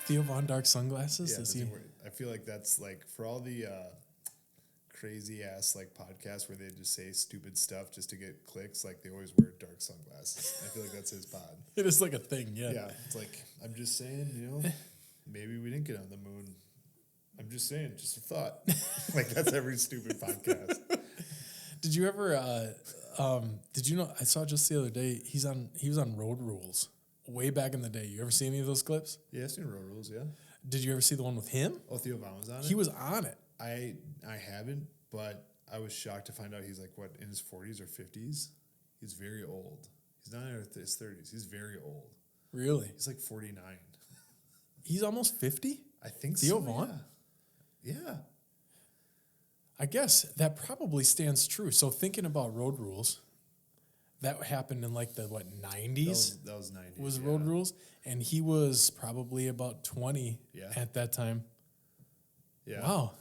Theo Von dark sunglasses. Yeah, Does he? I feel like that's like for all the crazy ass like podcasts where they just say stupid stuff just to get clicks. Like they always wear dark sunglasses. I feel like that's his pod. It is like a thing. Yeah. Yeah, it's like I'm just saying, maybe we didn't get on the moon. I'm just saying, just a thought. Like that's every stupid podcast. Did you ever? Did you know? I saw just the other day. He was on Road Rules way back in the day. You ever see any of those clips? Yeah, I've seen Road Rules. Yeah. Did you ever see the one with him? Oh, Theo Von was on it. He was on it. I haven't, but I was shocked to find out he's like what in his 40s or 50s. He's very old. He's not in his 30s. He's very old. Really? He's like 49. He's almost 50? I think Theo so. Von? Yeah. I guess that probably stands true. So thinking about Road Rules, that happened in like the 90s? That was 90s. Was Road Rules, and he was probably about 20 at that time. Yeah. Wow.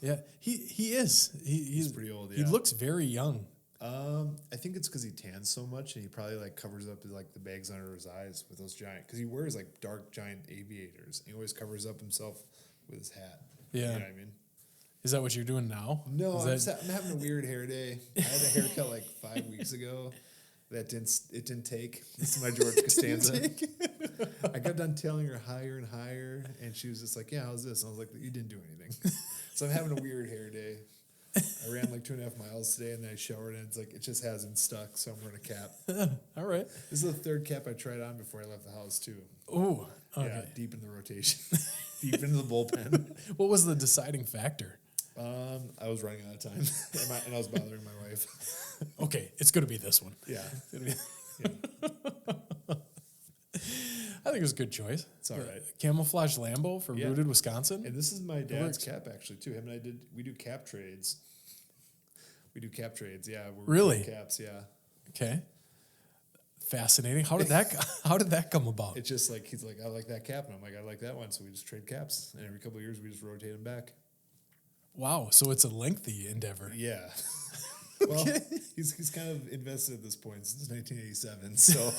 Yeah, he is. He's pretty old. Yeah. He looks very young. I think it's because he tans so much, and he probably like covers up like the bags under his eyes with those giant. Because he wears like dark giant aviators. He always covers up himself with his hat. Yeah. You know what I mean? Is that what you're doing now? No, I'm having a weird hair day. I had a haircut like 5 weeks ago. It didn't take. This is my George Costanza. I got done telling her higher and higher, and she was just like, "Yeah, how's this?" And I was like, "You didn't do anything." So I'm having a weird hair day. I ran like 2.5 miles today, and then I showered, and it's like it just hasn't stuck. So I'm wearing a cap. All right. This is the third cap I tried on before I left the house too. Oh, okay. Yeah, deep in the rotation, deep into the bullpen. What was the deciding factor? I was running out of time, and I was bothering my wife. Okay, it's going to be this one. Yeah. I think it was a good choice. It's all right. Camouflage Lambo for Rooted, Wisconsin. And this is my dad's cap, actually, too. Him and we do cap trades. Yeah. Really? Caps, yeah. Okay. Fascinating. How did that come about? It's just like, he's like, I like that cap. And I'm like, I like that one. So we just trade caps. And every couple of years, we just rotate them back. Wow. So it's a lengthy endeavor. Yeah. Well, he's kind of invested at this point since 1987. So,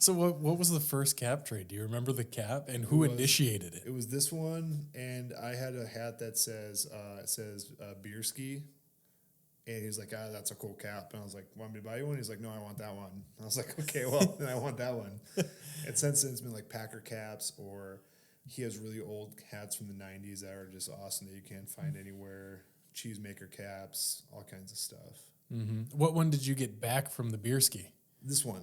So what was the first cap trade? Do you remember the cap and who initiated it? It was this one, and I had a hat that says beer ski, and he's like, that's a cool cap, and I was like, want me to buy you one? He's like, no, I want that one. And I was like, okay, well, then I want that one. And since then, it's been like Packer caps, or he has really old hats from the 90s that are just awesome that you can't find anywhere. Cheesemaker caps, all kinds of stuff. Mm-hmm. What one did you get back from the beer ski? This one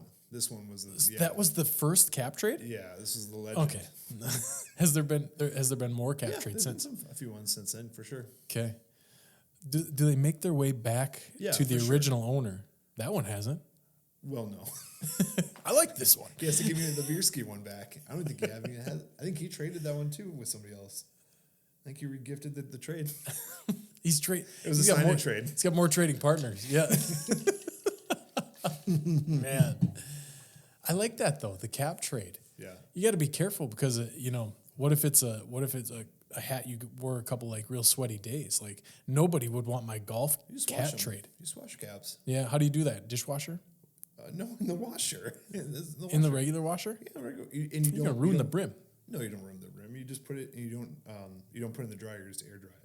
was that was the first cap trade? Yeah, this is the legend. Okay. Has there been more cap trades since? A few ones since then for sure. Okay. Do they make their way back to the original owner? That one hasn't. Well, no. I like this one. He has to give me the beer ski one back. I don't think he has. I think he traded that one too with somebody else. I think he regifted the trade. It was a sign-in trade. He's got more trading partners. Yeah. Man. I like that though, the cap trade. Yeah. You got to be careful because what if it's a hat you wore a couple like real sweaty days? Like nobody would want my golf cap trade. You just wash caps. Yeah. How do you do that? Dishwasher? No, in the washer. In the regular washer? Yeah, regular. And you're gonna ruin the brim. No, you don't ruin the brim. You just put it, and you don't put it in the dryer. You just air dry it.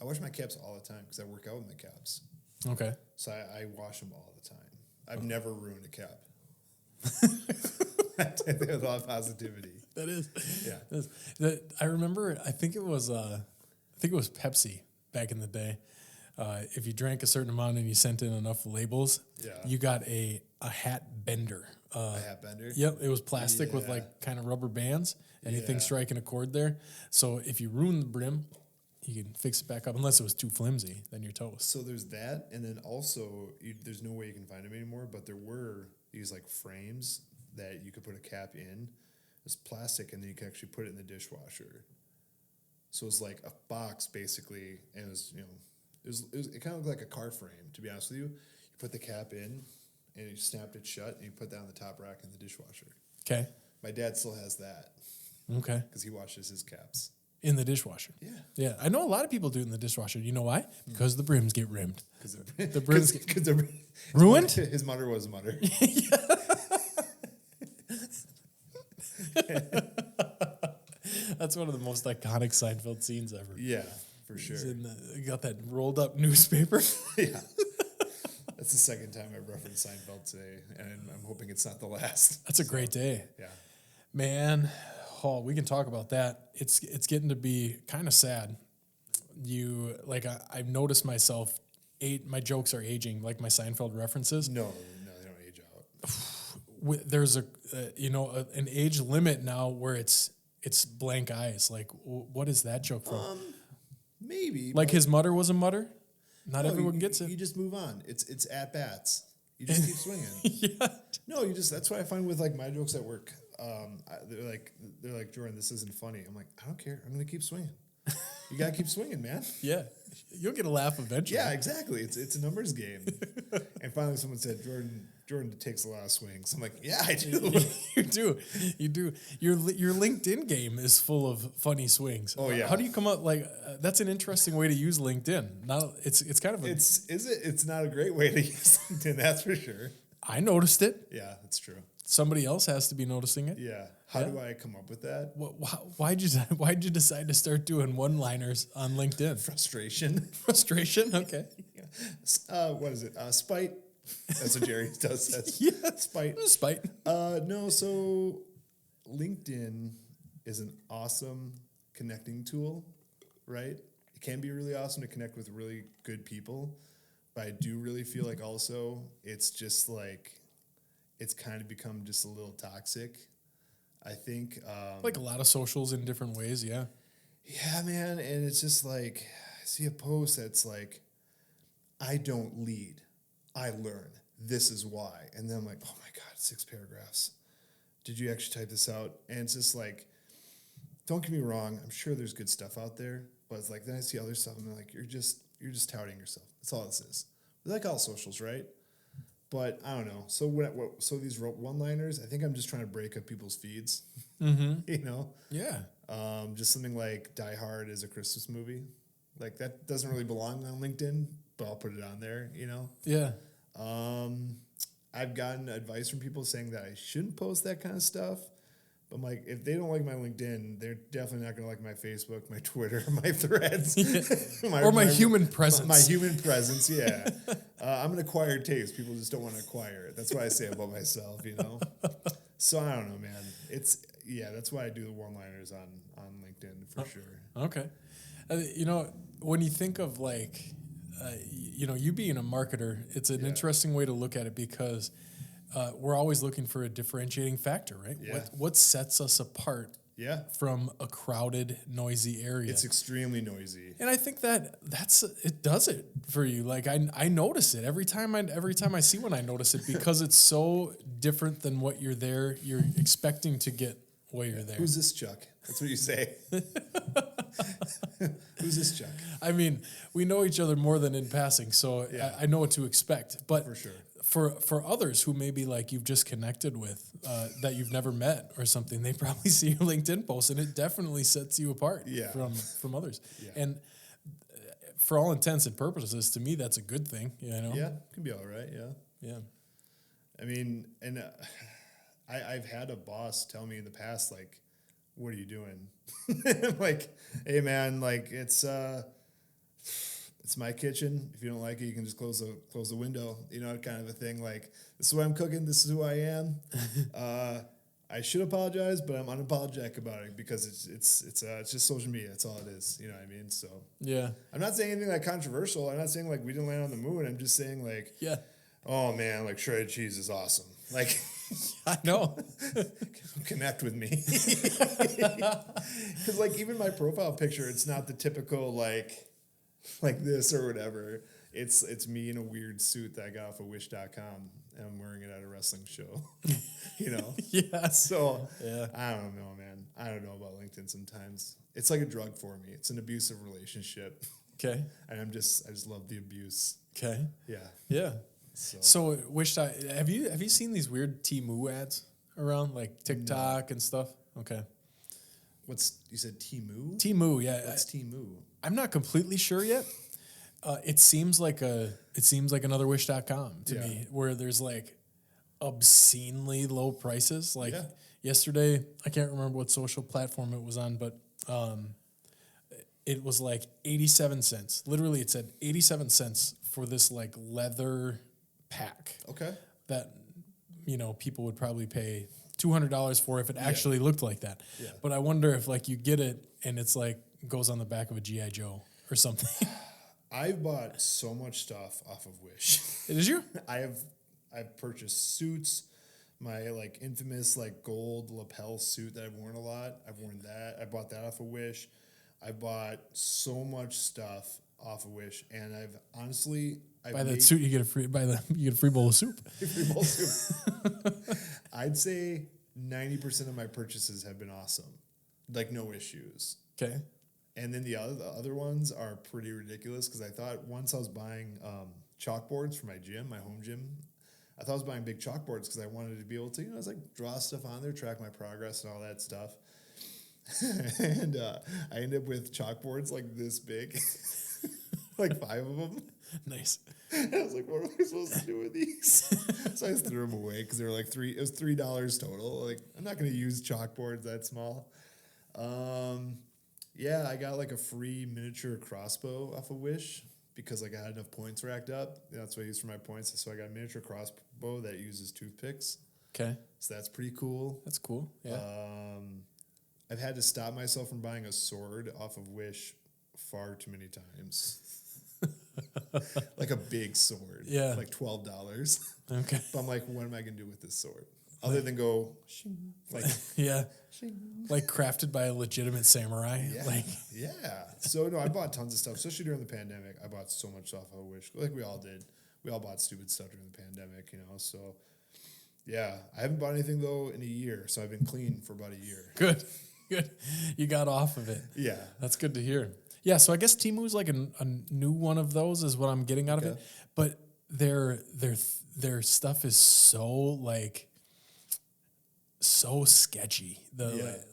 I wash my caps all the time because I work out with my caps. Okay. So I wash them all the time. I've never ruined a cap. I think with a lot of positivity. That is. Yeah. I remember. I think it was Pepsi back in the day. If you drank a certain amount and you sent in enough labels, you got a hat bender. A hat bender? Yep, it was plastic with like kind of rubber bands. Anything striking a chord there. So if you ruin the brim, you can fix it back up. Unless it was too flimsy, then you're toast. So there's that, and then also there's no way you can find them anymore. But there were these like frames that you could put a cap in. It's plastic, and then you could actually put it in the dishwasher. So it's like a box basically, and it was it kind of looked like a car frame. To be honest with you, you put the cap in, and you snapped it shut, and you put that on the top rack in the dishwasher. Okay. My dad still has that. Okay. Because he washes his caps. In the dishwasher. Yeah. Yeah. I know a lot of people do it in the dishwasher. You know why? Because the brims get rimmed. Because the brims get ruined? His mother was a mother. That's one of the most iconic Seinfeld scenes ever. Yeah, for sure. You got that rolled up newspaper. Yeah. That's the second time I've referenced Seinfeld today, and I'm hoping it's not the last. That's a great day. Yeah. Man, we can talk about that. It's getting to be kind of sad. I've noticed myself, my jokes are aging, like my Seinfeld references. No, they don't age out. There's an age limit now where it's blank eyes. Like, what is that joke from? Maybe. Like his mutter was a mutter? Not everyone gets it. You just move on. It's at bats. You just keep swinging. Yeah. No, that's what I find with like my jokes at work. They're like, Jordan, this isn't funny. I'm like, I don't care. I'm gonna keep swinging. You gotta keep swinging, man. Yeah, you'll get a laugh eventually. Yeah, exactly. It's a numbers game. And finally, someone said, Jordan takes a lot of swings. I'm like, yeah, I do. You do. Your LinkedIn game is full of funny swings. Oh yeah. How do you come up that's an interesting way to use LinkedIn. Now it's kind of it's not a great way to use LinkedIn, that's for sure. I noticed it. Yeah, that's true. Somebody else has to be noticing it. Yeah. How do I come up with that? Why'd you decide to start doing one-liners on LinkedIn? Frustration. Frustration. Okay. What is it? Spite. That's what Jerry does. Yeah. Spite. No. So LinkedIn is an awesome connecting tool, right? It can be really awesome to connect with really good people, but I do really feel like also it's just like it's kind of become just a little toxic. I think like a lot of socials in different ways, yeah. Yeah, man, and it's just like I see a post that's like, I don't lead, I learn. This is why. And then I'm like, oh my God, 6 paragraphs. Did you actually type this out? And it's just like, don't get me wrong, I'm sure there's good stuff out there, but it's like then I see other stuff and I'm like, you're just touting yourself. That's all this is. We like all socials, right? But I don't know. So these one-liners, I think I'm just trying to break up people's feeds. Mm-hmm. You know? Yeah. Just something like Die Hard is a Christmas movie. Like that doesn't really belong on LinkedIn, but I'll put it on there, you know? Yeah. I've gotten advice from people saying that I shouldn't post that kind of stuff. But I'm like, if they don't like my LinkedIn, they're definitely not going to like my Facebook, my Twitter, my Threads. my human presence. My human presence, yeah. I'm an acquired taste. People just don't want to acquire it. That's what I say about myself, you know? So I don't know, man. That's why I do the one-liners on LinkedIn for sure. Okay. When you think of you being a marketer, it's an interesting way to look at it because we're always looking for a differentiating factor, right? Yeah. What sets us apart from a crowded, noisy area? It's extremely noisy. And I think it does it for you. Like I notice it every time I see one, I notice it because it's so different than what you're expecting to get while you're there. Who's this Chuck? That's what you say. Who's this Chuck? I mean, we know each other more than in passing, so I know what to expect. But for sure. For others who maybe like you've just connected with that you've never met or something, they probably see your LinkedIn post and it definitely sets you apart from others. Yeah. And for all intents and purposes, to me, that's a good thing. You know? Yeah, it can be all right. Yeah. Yeah. I mean, and I've had a boss tell me in the past, like, what are you doing? I'm like, hey man, like it's my kitchen. If you don't like it, you can just close the window, you know, kind of a thing. Like, this is what I'm cooking. This is who I am. I should apologize, but I'm unapologetic about it because it's just social media. That's all it is. You know what I mean? So yeah, I'm not saying anything like controversial. I'm not saying like we didn't land on the moon. I'm just saying like, oh man, like shredded cheese is awesome. Like, I know. Connect with me. Because like even my profile picture, it's not the typical like this or whatever. It's me in a weird suit that I got off of Wish.com and I'm wearing it at a wrestling show. You know? Yeah. So I don't know, man. I don't know about LinkedIn sometimes. It's like a drug for me. It's an abusive relationship. Okay. And I just love the abuse. Okay. Yeah. Yeah. So have you seen these weird Temu ads around like TikTok and stuff? Okay. You said Temu? Temu, yeah. What's Temu? I'm not completely sure yet. It seems like another Wish.com to me, where there's like obscenely low prices. Like yesterday, I can't remember what social platform it was on, but it was like 87 cents. Literally, it said 87 cents for this like leather pack. Okay. That, people would probably pay $200 for if it actually looked like that. Yeah. But I wonder if like you get it and it's like goes on the back of a G.I. Joe or something. I've bought so much stuff off of Wish. Did you? I've purchased suits. My like infamous like gold lapel suit that I've worn a lot. I've worn that. I bought that off of Wish. I bought so much stuff off of Wish, and I've honestly buy that suit, you get a free bowl of soup. Free bowl of soup. I'd say 90% of my purchases have been awesome, like no issues. Okay. And then the other ones are pretty ridiculous because I thought once I was buying chalkboards for my gym, my home gym. I thought I was buying big chalkboards because I wanted to be able to, draw stuff on there, track my progress and all that stuff. And I ended up with chalkboards like this big, like 5 of them. Nice. And I was like, what am I supposed to do with these? So I just threw them away because they were like it was $3 total. Like, I'm not going to use chalkboards that small. Yeah, I got like a free miniature crossbow off of Wish because like I had enough points racked up. That's what I used for my points. So I got a miniature crossbow that uses toothpicks. Okay. So that's pretty cool. That's cool. Yeah. I've had to stop myself from buying a sword off of Wish far too many times. Like a big sword. Yeah. Like $12. Okay. But I'm like, what am I going to do with this sword? Other than go, shing, like, yeah. Shing. Like crafted by a legitimate samurai. Yeah. Yeah. So, no, I bought tons of stuff, especially during the pandemic. I bought so much stuff I wish. Like we all did. We all bought stupid stuff during the pandemic, So, yeah. I haven't bought anything, though, in a year. So I've been clean for about a year. Good. You got off of it. Yeah. That's good to hear. Yeah, so I guess Temu is like a new one of those is what I'm getting out of it. But their stuff is so sketchy.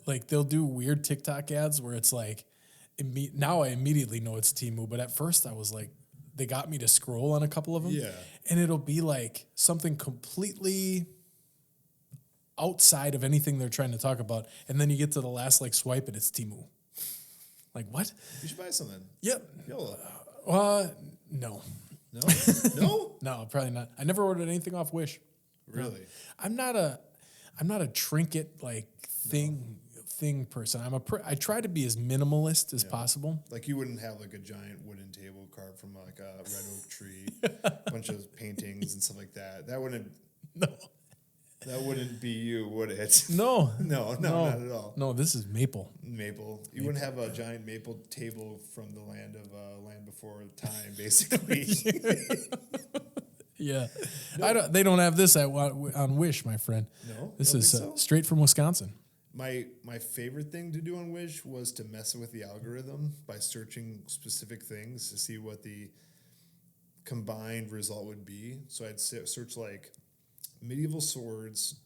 Like they'll do weird TikTok ads where it's like now I immediately know it's Temu, but at first I was like they got me to scroll on a couple of them. Yeah. And it'll be like something completely outside of anything they're trying to talk about, and then you get to the last like swipe and it's Temu. Like what? You should buy something. Yep. YOLO. No. No? No? No, probably not. I never ordered anything off Wish. Really? No. I'm not a trinket like thing person. I try to be as minimalist as possible. Like you wouldn't have like a giant wooden table carved from like a red oak tree, a bunch of paintings and stuff like that. That wouldn't be you, would it? No. No, not at all. No, this is maple. You wouldn't have a giant maple table from the land before time, basically. Yeah. No. They don't have this on Wish, my friend. No? This is straight from Wisconsin. My favorite thing to do on Wish was to mess with the algorithm by searching specific things to see what the combined result would be. So I'd search like medieval swords,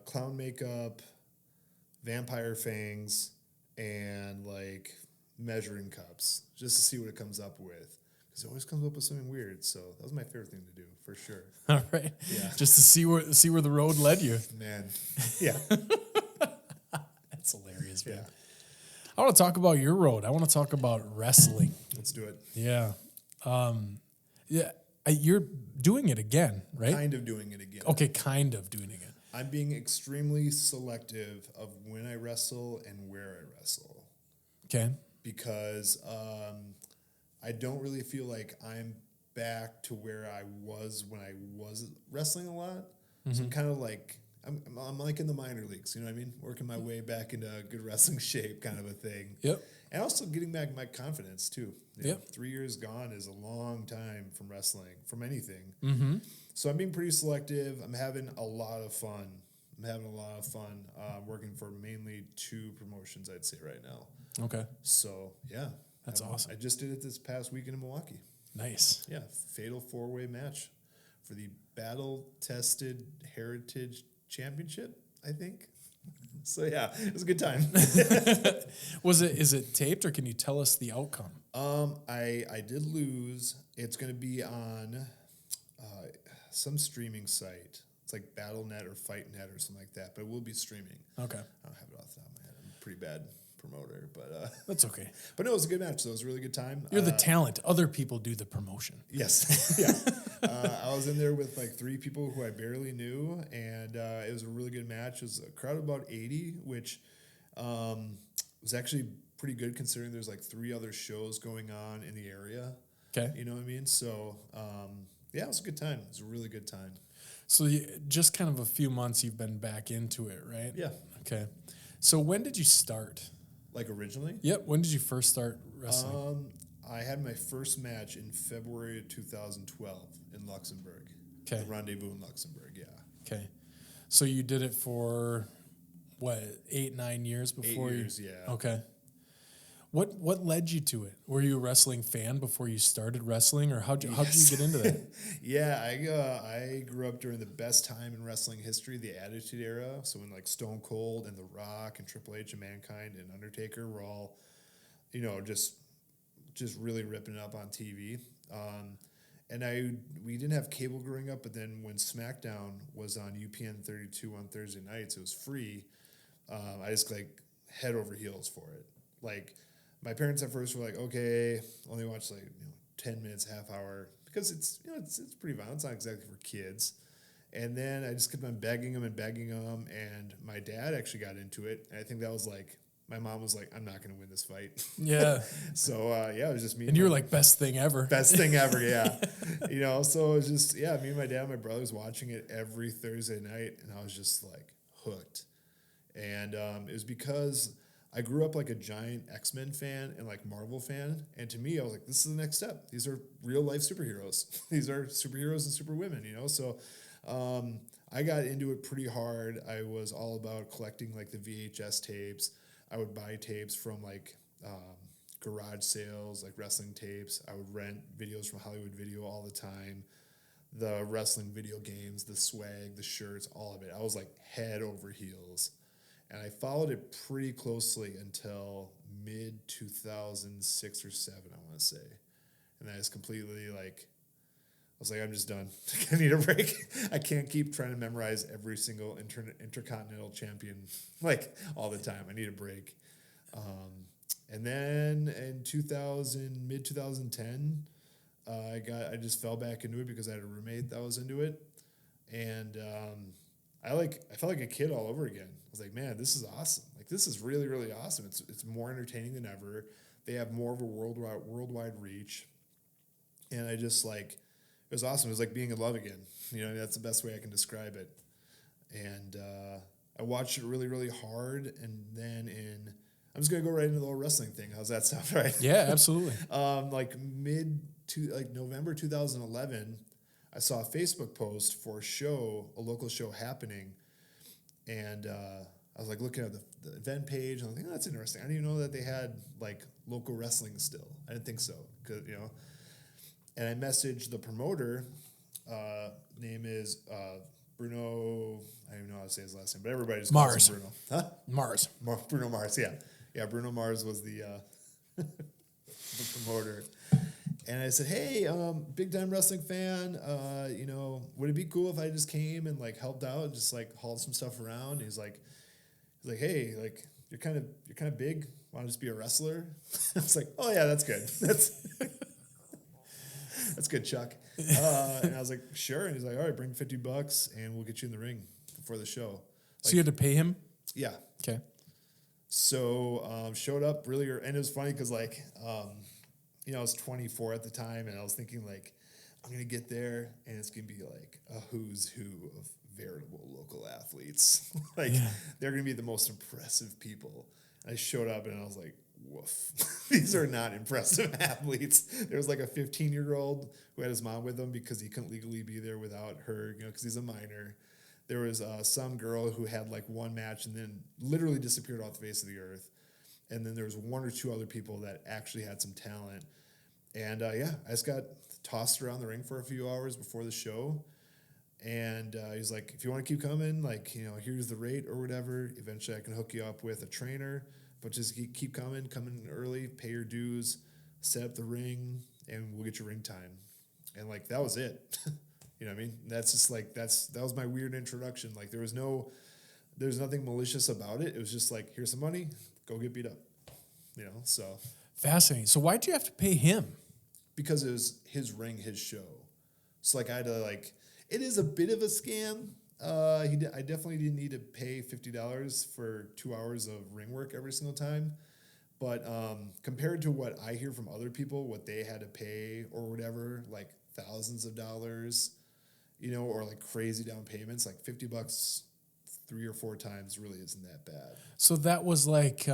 clown makeup, vampire fangs, and like measuring cups, just to see what it comes up with. Because it always comes up with something weird. So that was my favorite thing to do, for sure. All right. Yeah. Just to see where the road led you. Man. Yeah. That's hilarious, man. Yeah. I want to talk about your road. I want to talk about wrestling. Let's do it. Yeah. You're doing it again, right? Kind of doing it again. Okay, kind of doing it again. I'm being extremely selective of when I wrestle and where I wrestle. Okay. Because I don't really feel like I'm back to where I was when I was wrestling a lot. Mm-hmm. So I'm kind of like, I'm like in the minor leagues, you know what I mean? Working my way back into good wrestling shape kind of a thing. Yep. And also getting back my confidence too. Yep. 3 years gone is a long time from wrestling, from anything. Mm-hmm. So I'm being pretty selective. I'm having a lot of fun. Working for mainly 2 promotions, I'd say right now. Okay. So, yeah. That's awesome. I just did it this past weekend in Milwaukee. Nice. Yeah, fatal 4-way match for the battle-tested Heritage Championship, I think. So, yeah, it was a good time. Is it taped, or can you tell us the outcome? I did lose. It's going to be on some streaming site. It's like Battle.net or FightNet or something like that, but it will be streaming. Okay. I don't have it off the top of my head. I'm a pretty bad promoter, but that's okay. But no, it was a good match. So it was a really good time. You're the talent. Other people do the promotion. Yes. Yeah. I was in there with like 3 people who I barely knew, and it was a really good match. It was a crowd of about 80, which was actually pretty good considering there's like 3 other shows going on in the area. Okay. You know what I mean? So, yeah, it was a good time. It was a really good time. So just kind of a few months you've been back into it, right? Yeah. Okay. So when did you start? Like originally? Yep. When did you first start wrestling? I had my first match in February of 2012 in Luxembourg. Okay. The Rendezvous in Luxembourg, yeah. Okay. So you did it for, 8-9 years before 8 years, yeah. Okay. What led you to it? Were you a wrestling fan before you started wrestling, or how'd you get into that? Yeah, I grew up during the best time in wrestling history, the Attitude Era. So when like Stone Cold and The Rock and Triple H and Mankind and Undertaker were all, just really ripping it up on TV. And we didn't have cable growing up, but then when SmackDown was on UPN 32 on Thursday nights, it was free. I just like head over heels for it. Like, my parents at first were like, okay, only watch 10 minutes, half hour, because it's pretty violent. It's not exactly for kids. And then I just kept on begging them, and my dad actually got into it. And I think that was like, my mom was like, I'm not going to win this fight. Yeah. So, it was just me. And you were like, best thing ever. Best thing ever, yeah. So it was just, me and my dad and my brothers watching it every Thursday night, and I was just like hooked. And it was because I grew up like a giant X-Men fan and like Marvel fan. And to me, I was like, this is the next step. These are real life superheroes. These are superheroes and superwomen, So I got into it pretty hard. I was all about collecting like the VHS tapes. I would buy tapes from like garage sales, like wrestling tapes. I would rent videos from Hollywood Video all the time. The wrestling video games, the swag, the shirts, all of it. I was like head over heels. And I followed it pretty closely until mid-2006 or 7, I want to say. And then I just completely, I was like, I'm just done. I need a break. I can't keep trying to memorize every single intercontinental champion, all the time. I need a break. And then in mid-2010, I just fell back into it because I had a roommate that was into it. And I felt like a kid all over again. I was like, man, this is awesome. Like, this is really, really awesome. It's more entertaining than ever. They have more of a worldwide reach. And I just it was awesome. It was like being in love again. That's the best way I can describe it. And I watched it really, really hard. And then I'm just going to go right into the whole wrestling thing. How's that sound, right? Yeah, absolutely. November 2011, I saw a Facebook post for a local show happening, and I was looking at the event page, and I was like, oh, that's interesting. I didn't even know that they had local wrestling still. I didn't think so, and I messaged the promoter. Name is Bruno. I don't even know how to say his last name, but everybody just calls him Bruno. Huh? Mars. Bruno Mars. Yeah. Bruno Mars was the the promoter. And I said, hey, big time wrestling fan. Would it be cool if I just came and helped out and just hauled some stuff around? And he's like, hey, you're kind of big. Want to just be a wrestler? I was like, oh yeah, that's good. That's good, Chuck. And I was like, sure. And he's like, all right, bring $50 and we'll get you in the ring before the show. So you had to pay him? Yeah. Okay. So showed up really, and it was funny because I was 24 at the time, and I was thinking I'm gonna get there, and it's gonna be a who's who of veritable local athletes. They're gonna be the most impressive people. And I showed up, and I was like, woof, these are not impressive athletes. There was a 15-year-old who had his mom with him because he couldn't legally be there without her, because he's a minor. There was some girl who had one match and then literally disappeared off the face of the earth. And then there was 1 or 2 other people that actually had some talent. And I just got tossed around the ring for a few hours before the show. And he's like, if you want to keep coming, here's the rate or whatever. Eventually I can hook you up with a trainer, but just keep coming early, pay your dues, set up the ring, and we'll get your ring time. And that was it. You know what I mean? That's just like, that was my weird introduction. Like there's nothing malicious about it. It was just like, here's some money, go get beat up, you know? So fascinating. So why'd you have to pay him? Because it was his ring, his show. So like I had to like, it is a bit of a scam. I definitely didn't need to pay $50 for 2 hours of ring work every single time. But compared to what I hear from other people, what they had to pay or whatever, like thousands of dollars, you know, or like crazy down payments, like $50 3 or 4 times really isn't that bad. So that was like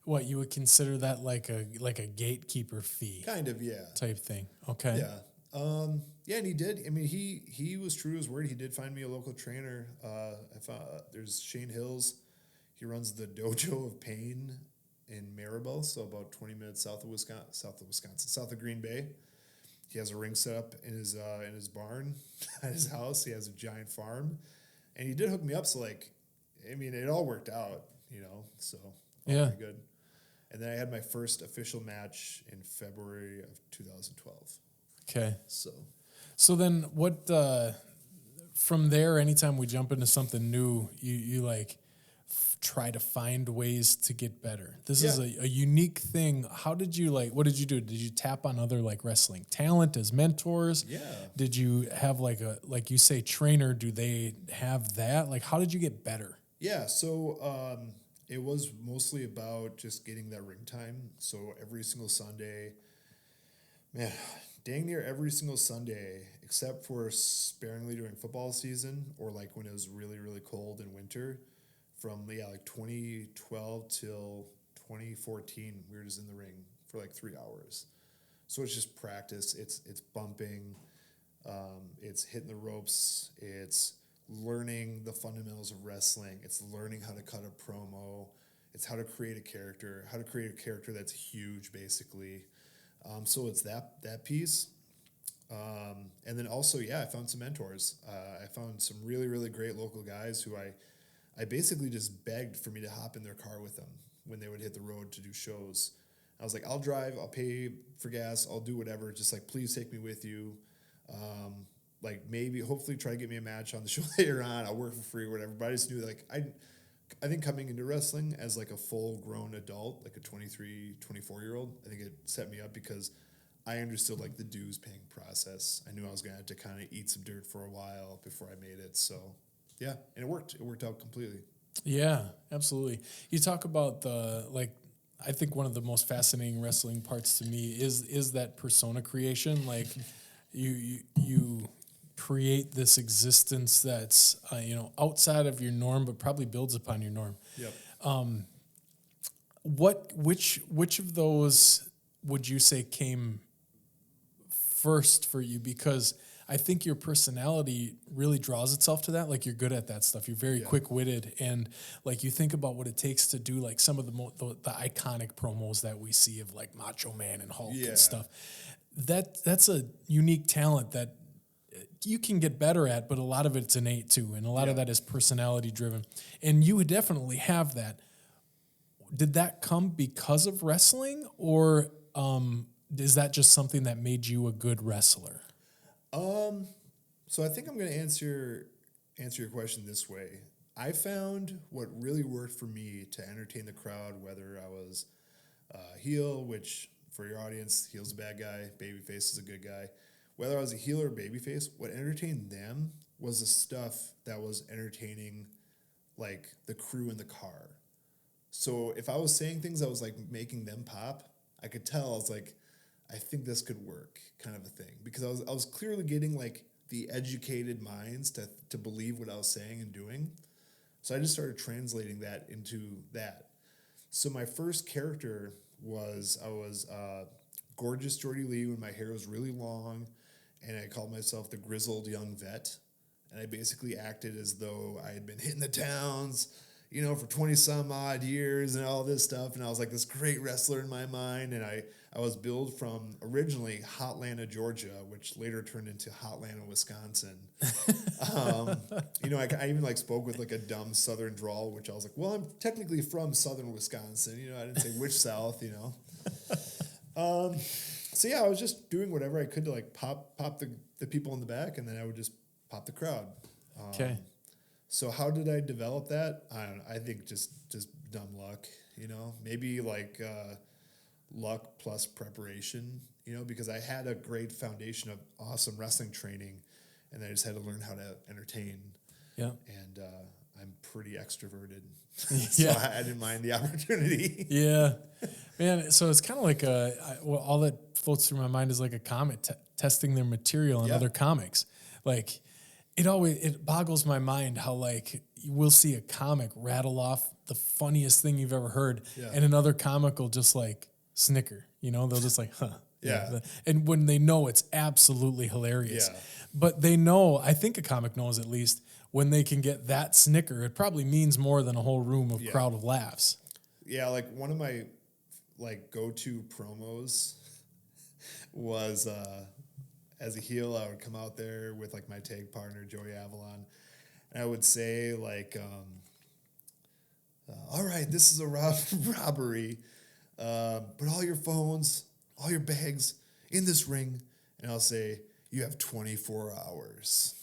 what you would consider that like a gatekeeper fee, kind of, yeah, type thing. Okay. Yeah, and he did. I mean, he was true to his word. He did find me a local trainer. I found there's Shane Hills. He runs the Dojo of Pain in Maribel, so about 20 minutes south of Green Bay. He has a ring set up in his barn at his house. He has a giant farm, and he did hook me up. So like, I mean, it all worked out, you know. So yeah, pretty good. And then I had my first official match in February of 2012. Okay. So then what, from there, anytime we jump into something new, you like try to find ways to get better. This is a unique thing. How did you what did you do? Did you tap on other like wrestling talent as mentors? Yeah. Did you have like you say trainer? Do they have that? Like, how did you get better? Yeah. So, it was mostly about just getting that ring time. So every single Sunday, man, dang near every single Sunday, except for sparingly during football season or like when it was really, really cold in winter, from like 2012 till 2014, we were just in the ring for like 3 hours. So it's just practice. It's bumping, it's hitting the ropes, it's learning the fundamentals of wrestling, it's learning how to cut a promo, it's how to create a character that's huge, basically. So it's that piece. And then also, I found some mentors. I found some really, really great local guys who I basically just begged for me to hop in their car with them when they would hit the road to do shows. I was like, I'll drive, I'll pay for gas, I'll do whatever. Just like, please take me with you. Like maybe, hopefully try to get me a match on the show later on. I'll work for free or whatever. But I just knew like, I think coming into wrestling as like a full grown adult, like a 23, 24-year-old, I think it set me up because I understood like the dues paying process. I knew I was going to have to kind of eat some dirt for a while before I made it. So yeah, and it worked. It worked out completely. Yeah, absolutely. You talk about I think one of the most fascinating wrestling parts to me is that persona creation. Like you create this existence that's outside of your norm, but probably builds upon your norm. Yep. Which of those would you say came first for you? Because I think your personality really draws itself to that. Like, you're good at that stuff. You're very quick-witted, and like you think about what it takes to do like some of the iconic promos that we see of like Macho Man and Hulk and stuff. That's a unique talent that you can get better at, but a lot of it's innate too, and a lot of that is personality driven. And you would definitely have that. Did that come because of wrestling, or is that just something that made you a good wrestler? So I think I'm going to answer your question this way. I found what really worked for me to entertain the crowd, whether I was heel, which for your audience, heel's a bad guy, babyface is a good guy. Whether I was a heel or babyface, what entertained them was the stuff that was entertaining, like the crew in the car. So if I was saying things that was like making them pop, I could tell. I was like, I think this could work, kind of a thing, because I was clearly getting like the educated minds to believe what I was saying and doing. So I just started translating that into that. So my first character was I was gorgeous Jordy Lee when my hair was really long, and I called myself the grizzled young vet. And I basically acted as though I had been hitting the towns, for 20 some odd years and all this stuff. And I was like this great wrestler in my mind. And I was billed from originally Hotlanta, Georgia, which later turned into Hotlanta, Wisconsin. I even like spoke with like a dumb Southern drawl, which I was like, well, I'm technically from Southern Wisconsin. I didn't say which South, So yeah, I was just doing whatever I could to like pop the people in the back, and then I would just pop the crowd. Okay. So how did I develop that? I don't know. I think just dumb luck, maybe like luck plus preparation, because I had a great foundation of awesome wrestling training, and I just had to learn how to entertain. Yeah. And I'm pretty extroverted, so I didn't mind the opportunity. Yeah, man. So it's kind of like all that floats through my mind is like a comic testing their material in other comics. Like it boggles my mind how like we'll see a comic rattle off the funniest thing you've ever heard, and another comic will just like snicker. They'll just like, huh. Yeah. And when they know it's absolutely hilarious, but they know, I think a comic knows at least, when they can get that snicker, it probably means more than a whole room of crowd of laughs. Yeah, like one of my like go-to promos was as a heel, I would come out there with like my tag partner Joey Avalon, and I would say like, "All right, this is a robbery. Put all your phones, all your bags in this ring," and I'll say, "You have 24 hours,"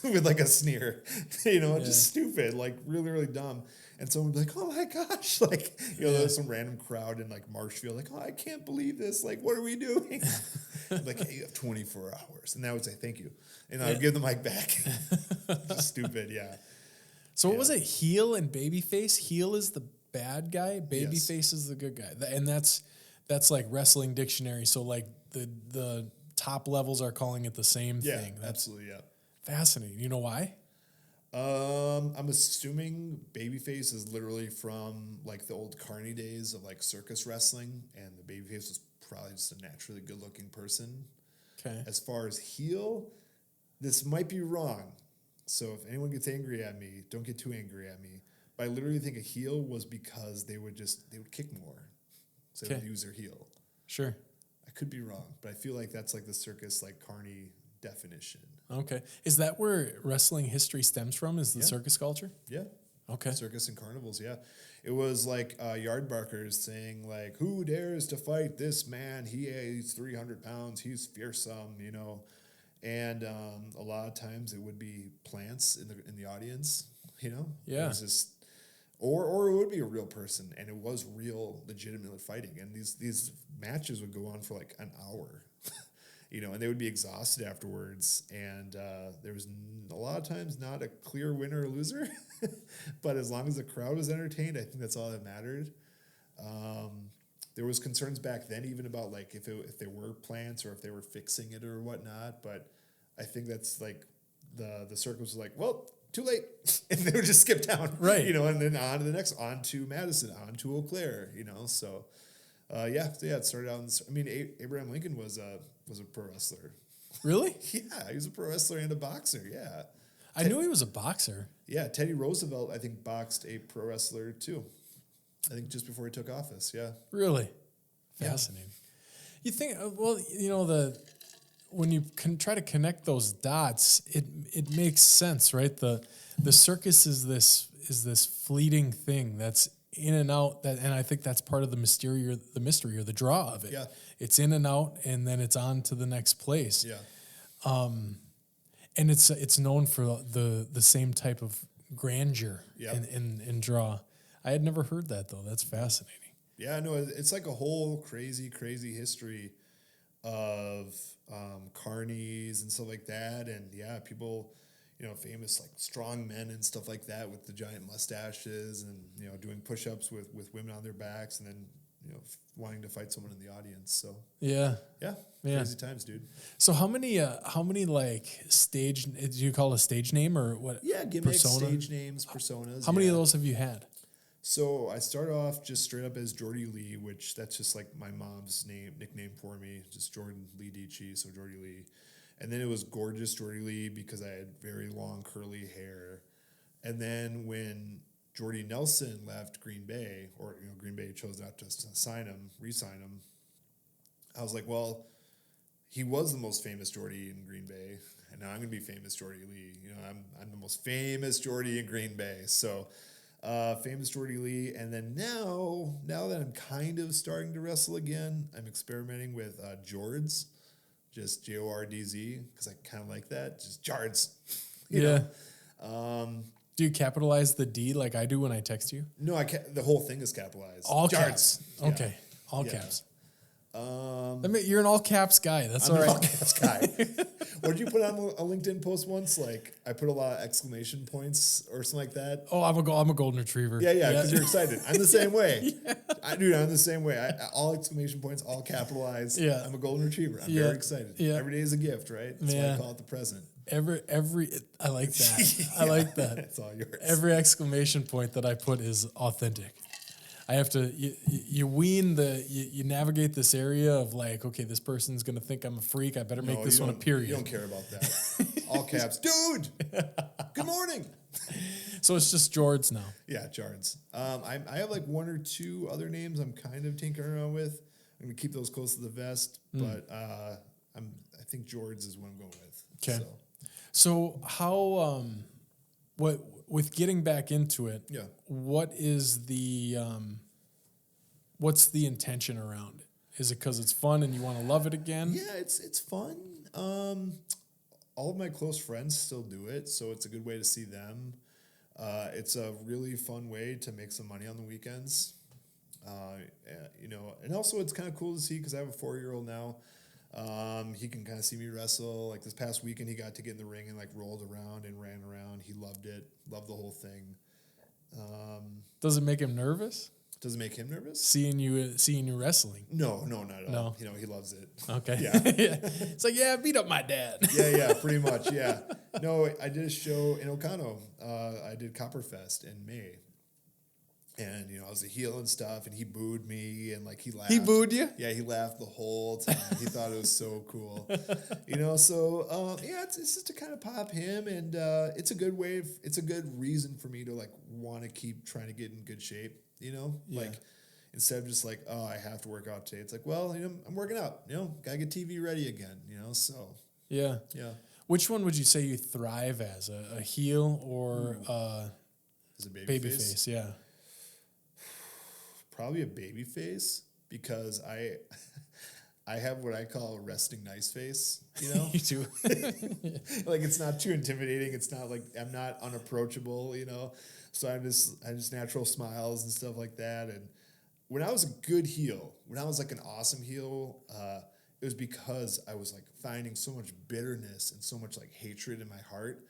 with like a sneer, just stupid, like really, really dumb. And someone would be like, "Oh my gosh," like, there's some random crowd in like Marshfield, like, "Oh, I can't believe this. Like, what are we doing?" Like, "Hey, you have 24 hours. And I would say, "Thank you." And I would give the mic back. Just stupid. Yeah. So what was it? Heel and Babyface? Heel is the bad guy. Babyface is the good guy. And that's like wrestling dictionary. So like the top levels are calling it the same thing. That's absolutely, yeah. Fascinating. You know why? I'm assuming Babyface is literally from like the old Carney days of like circus wrestling, and the Babyface was probably just a naturally good-looking person. Okay. As far as heel, this might be wrong. So if anyone gets angry at me, don't get too angry at me. But I literally think a heel was because they would kick more. So they would use their heel. Sure. I could be wrong, but I feel like that's like the circus, like Carney definition. Okay. Is that where wrestling history stems from? Is the circus culture? Yeah. Okay. Circus and carnivals, yeah. It was like yard barkers saying like, "Who dares to fight this man? He weighs 300 pounds. He's fearsome," And a lot of times it would be plants in the audience, Yeah. It was just, or it would be a real person, and it was real, legitimate fighting. And these matches would go on for like an hour, and they would be exhausted afterwards. And there was a lot of times not a clear winner or loser, but as long as the crowd was entertained, I think that's all that mattered. There was concerns back then even about like if they were plants or if they were fixing it or whatnot, but I think that's like the circus was like, well, too late, and they would just skip down, right? And then on to the next, on to Madison, on to Eau Claire, So, it started out. Abraham Lincoln was a pro wrestler. Really? Yeah, he was a pro wrestler and a boxer. Yeah, I knew he was a boxer. Yeah, Teddy Roosevelt, I think, boxed a pro wrestler too. I think just before he took office. Yeah. Really? Fascinating. Yeah. You think? Well, when you can try to connect those dots, it makes sense, right? The circus is this fleeting thing that's in and out, and I think that's part of the mystery or the draw of it. Yeah. It's in and out, and then it's on to the next place. Yeah. And it's known for the same type of grandeur and draw. I had never heard that though. That's fascinating. Yeah, no, it's like a whole crazy history of Carnies and stuff like that, and people, famous like strong men and stuff like that with the giant mustaches, and doing push-ups with women on their backs, and then wanting to fight someone in the audience. So crazy times, dude. So how many like stage? Do you call it a stage name or what? Yeah, gimmicks, stage names, personas. How many of those have you had? So I started off just straight up as Jordy Lee, which that's just like my mom's nickname for me, just Jordan Lee Dietsche, so Jordy Lee. And then it was Gorgeous Jordy Lee because I had very long curly hair. And then when Jordy Nelson left Green Bay, or Green Bay chose not to re-sign him, I was like, well, he was the most famous Jordy in Green Bay, and now I'm gonna be famous Jordy Lee. I'm the most famous Jordy in Green Bay. So famous Jordy Lee. And then now that I'm kind of starting to wrestle again, I'm experimenting with Jords, just Jordz, because I kind of like that. Just Jards. You know? Do you capitalize the D like I do when I text you? No, the whole thing is capitalized. All Jards. caps. Okay. Yeah. All caps. You're an all caps guy. That's all right. I'm an all caps guy. What did you put on a LinkedIn post once? Like I put a lot of exclamation points or something like that. Oh, I'm a golden retriever. Yeah, because you're excited. I'm the same way. I'm the same way. All exclamation points, all capitalized. Yeah. I'm a golden retriever. I'm very excited. Yeah. Every day is a gift, right? That's why I call it the present. I like that. I like that. It's all yours. Every exclamation point that I put is authentic. I have to, you navigate this area of like, okay, this person's going to think I'm a freak. I better make this one a period. You don't care about that. All caps. Dude, good morning. So it's just Jords now. Yeah, Jards. I have like one or two other names I'm kind of tinkering around with. I'm going to keep those close to the vest, but I think Jords is what I'm going with. Okay. So how, with getting back into it, what is the what's the intention around it? Is it because it's fun and you want to love it again? Yeah, it's fun. All of my close friends still do it, so it's a good way to see them. It's a really fun way to make some money on the weekends. And also it's kind of cool to see because I have a 4-year-old now. He can kind of see me wrestle. Like this past weekend, he got to get in the ring and like rolled around and ran around. He loved it. Loved the whole thing. Does it make him nervous? Does it make him nervous? Seeing you wrestling? No, not at all. No. He loves it. Okay. Yeah. It's like, beat up my dad. Yeah, pretty much. Yeah. No, I did a show in Ocano. I did Copperfest in May. And, I was a heel and stuff, and he booed me, and, like, he laughed. He booed you? Yeah, he laughed the whole time. He thought it was so cool. It's just to kind of pop him, and it's a good way. It's a good reason for me to, like, want to keep trying to get in good shape, Like, instead of just like, oh, I have to work out today. It's like, well, I'm working out, got to get TV ready again, so. Yeah. Yeah. Which one would you say you thrive as, a heel or as a babyface? Yeah. Probably a baby face because I have what I call a resting nice face, You too. Like it's not too intimidating. It's not like I'm not unapproachable, So I just natural smiles and stuff like that. And when I was a good heel, when I was like an awesome heel, it was because I was like finding so much bitterness and so much like hatred in my heart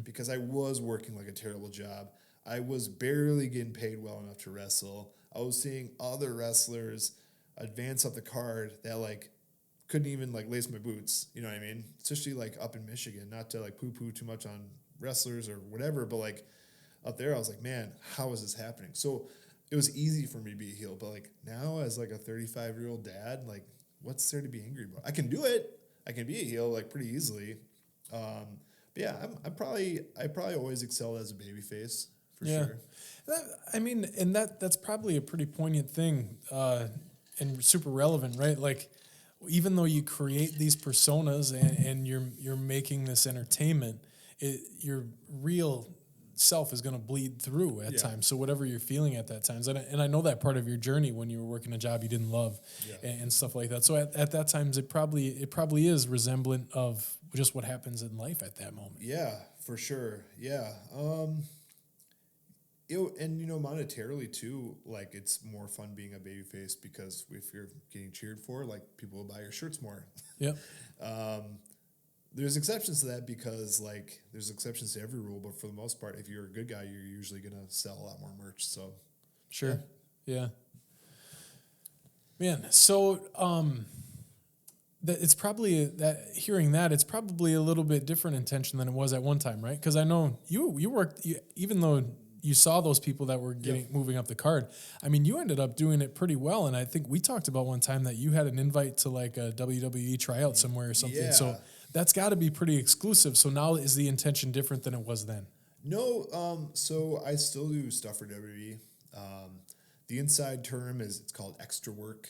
because I was working like a terrible job. I was barely getting paid well enough to wrestle. I was seeing other wrestlers advance up the card that like couldn't even like lace my boots. You know what I mean? Especially like up in Michigan, not to like poo-poo too much on wrestlers or whatever, but like up there, I was like, man, how is this happening? So it was easy for me to be a heel, but like now as like a 35-year-old dad, like what's there to be angry about? I can do it. I can be a heel like pretty easily. But yeah, I probably always excelled as a babyface. For sure. And that's probably a pretty poignant thing and super relevant, right? Like, even though you create these personas and you're making this entertainment, your real self is going to bleed through at times. So whatever you're feeling at that times, and I know that part of your journey when you were working a job you didn't love and stuff like that. So at that times, it probably is resemblant of just what happens in life at that moment. Yeah, for sure. Yeah. Monetarily too, like it's more fun being a babyface because if you're getting cheered for, like people will buy your shirts more. Yep. There's exceptions to that because like there's exceptions to every rule, but for the most part, if you're a good guy, you're usually gonna sell a lot more merch. So, sure, yeah. Man, so it's probably hearing that it's probably a little bit different intention than it was at one time, right? Because I know you worked even though you saw those people that were moving up the card. I mean, you ended up doing it pretty well, and I think we talked about one time that you had an invite to like a WWE tryout somewhere or something. Yeah. So that's got to be pretty exclusive. So now is the intention different than it was then? No, so I still do stuff for WWE. The inside term it's called extra work.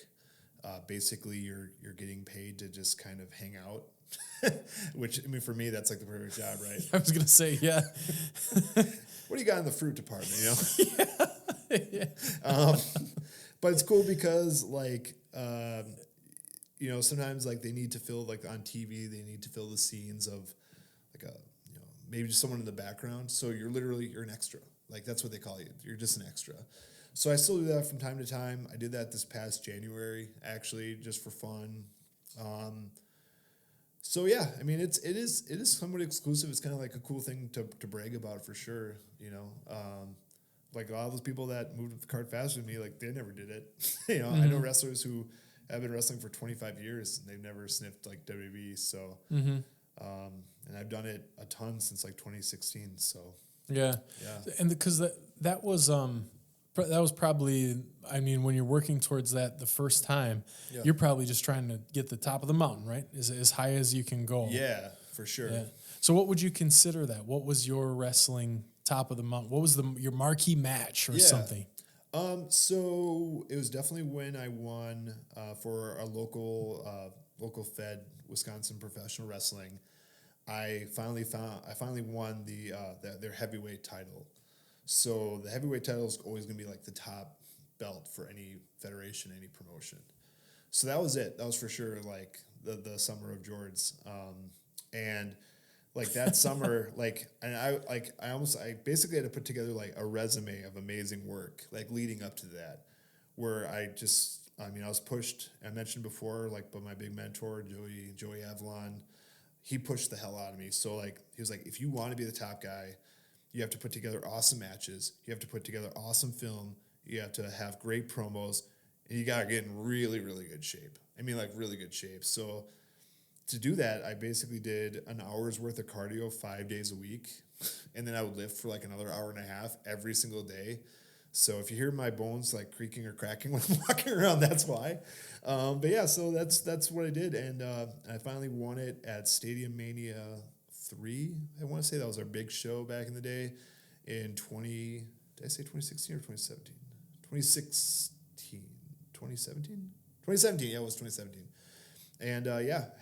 Basically, you're getting paid to just kind of hang out which, I mean, for me, that's like the perfect job, right? I was going to say, yeah. What do you got in the fruit department, you know? Yeah. But it's cool because, like, you know, sometimes, like, they need to fill, like, on TV, they need to fill the scenes of, like, you know, maybe just someone in the background. So you're an extra. Like, that's what they call you. You're just an extra. So I still do that from time to time. I did that this past January, actually, just for fun. So yeah, I mean, it is somewhat exclusive. It's kind of like a cool thing to brag about for sure. You know, like a lot of those people that moved up the card faster than me, like they never did it. You know, I know wrestlers who have been wrestling for 25 years and they've never sniffed like WWE. So, and I've done it a ton since like 2016. So yeah, and because that was probably, I mean, when you're working towards that the first time, you're probably just trying to get the top of the mountain, right? As high as you can go. Yeah, for sure. Yeah. So what would you consider that? What was your wrestling top of the mountain? What was your marquee match or something? So it was definitely when I won for a local fed Wisconsin professional wrestling. I finally won their heavyweight title. So the heavyweight title is always going to be like the top belt for any federation, any promotion. So that was it. That was for sure like the summer of Jordan's. And like that summer, I basically had to put together like a resume of amazing work, like leading up to that, where I was pushed. I mentioned before, like, by my big mentor, Joey Avalon, he pushed the hell out of me. So like, he was like, if you want to be the top guy, you have to put together awesome matches. You have to put together awesome film. You have to have great promos, and you got to get in really, really good shape. I mean, like really good shape. So to do that, I basically did an hour's worth of cardio 5 days a week, and then I would lift for like another hour and a half every single day. So if you hear my bones like creaking or cracking when I'm walking around, that's why. But yeah, so that's what I did, and I finally won it at Stadium Mania 3. I want to say that was our big show back in the day in 2016 or 2017? 2017? Yeah, it was 2017. And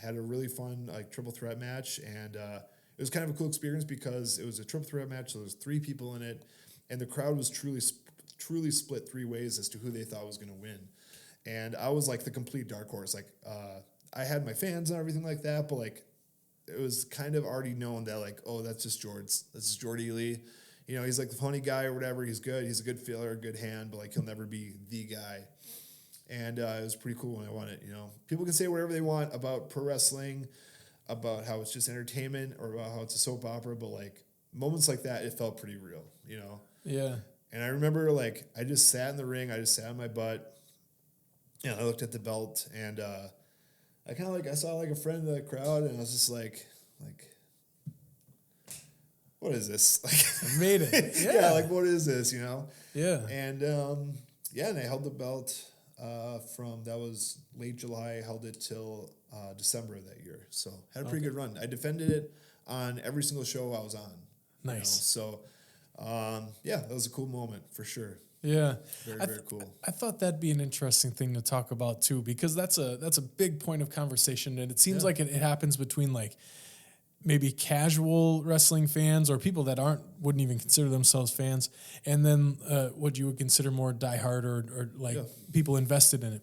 had a really fun like triple threat match, and it was kind of a cool experience because it was a triple threat match. So there was 3 people in it, and the crowd was truly split 3 ways as to who they thought was going to win. And I was like the complete dark horse. Like I had my fans and everything like that, but like it was kind of already known that like, oh, that's just Jordy Lee. You know, he's like the funny guy or whatever. He's good. He's a good feeler, a good hand, but like he'll never be the guy. And it was pretty cool when I won it. You know, people can say whatever they want about pro wrestling, about how it's just entertainment or about how it's a soap opera, but like moments like that, it felt pretty real, you know? Yeah. And I remember like I just sat in the ring, I just sat on my butt, and I looked at the belt, and I kind of like, I saw like a friend in the crowd, and I was just like, what is this? Like, I made it. Yeah. Like, what is this, you know? Yeah. And and I held the belt that was late July. I held it till December of that year. So had a pretty good run. I defended it on every single show I was on. Nice. You know? So that was a cool moment for sure. Yeah. Very cool. I thought that'd be an interesting thing to talk about too, because that's a big point of conversation, and it seems like it happens between like maybe casual wrestling fans or people that wouldn't even consider themselves fans, and then what you would consider more diehard or like people invested in it.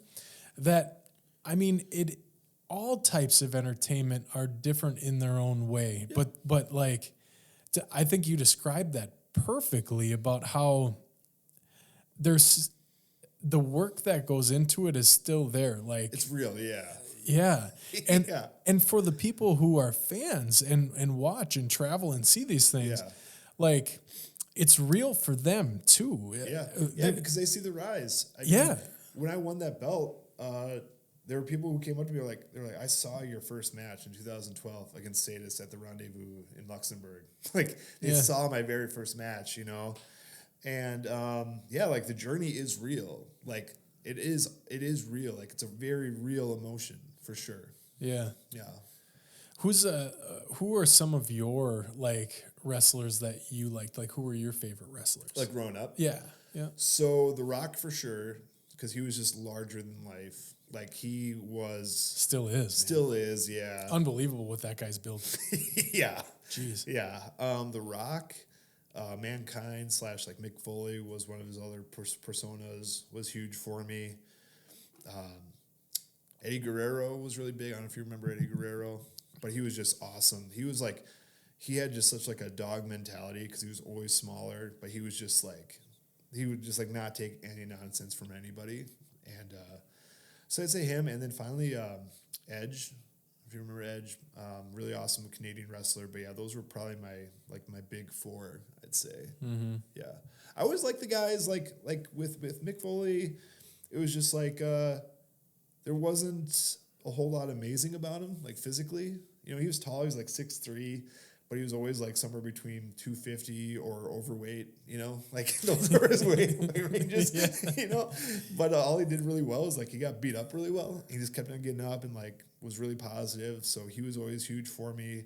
That, I mean, all types of entertainment are different in their own way, but like, I think you described that perfectly about how there's the work that goes into it is still there. Like, it's real. Yeah. Yeah. And for the people who are fans and watch and travel and see these things, like, it's real for them too. Yeah, because they see the rise. I mean, when I won that belt, there were people who came up to me they're like, I saw your first match in 2012 against Status at the Rendezvous in Luxembourg. Like, they saw my very first match, you know? And like the journey is real. Like, it is real. Like, it's a very real emotion for sure. Yeah. Yeah. Who are some of your like wrestlers that you liked? Like, who were your favorite wrestlers? Like growing up? Yeah. Yeah. So The Rock for sure, because he was just larger than life. Like he was still is, yeah. Unbelievable what that guy's built. Yeah, jeez, yeah. The Rock, Mankind / like Mick Foley was one of his other personas. Was huge for me. Eddie Guerrero was really big. I don't know if you remember Eddie Guerrero, but he was just awesome. He was like, he had just such like a dog mentality because he was always smaller, but he was just like, he would just like not take any nonsense from anybody. And so I'd say him. And then finally, Edge, if you remember Edge, really awesome Canadian wrestler. But yeah, those were probably my big four, I'd say. Mm-hmm. Yeah. I always liked the guys like with Mick Foley, it was just like, there wasn't a whole lot amazing about him, like physically. You know, he was tall, he was like 6'3", but he was always like somewhere between 250 or overweight, you know, like those were his weight ranges, you know. But all he did really well is like he got beat up really well. He just kept on getting up and like was really positive. So he was always huge for me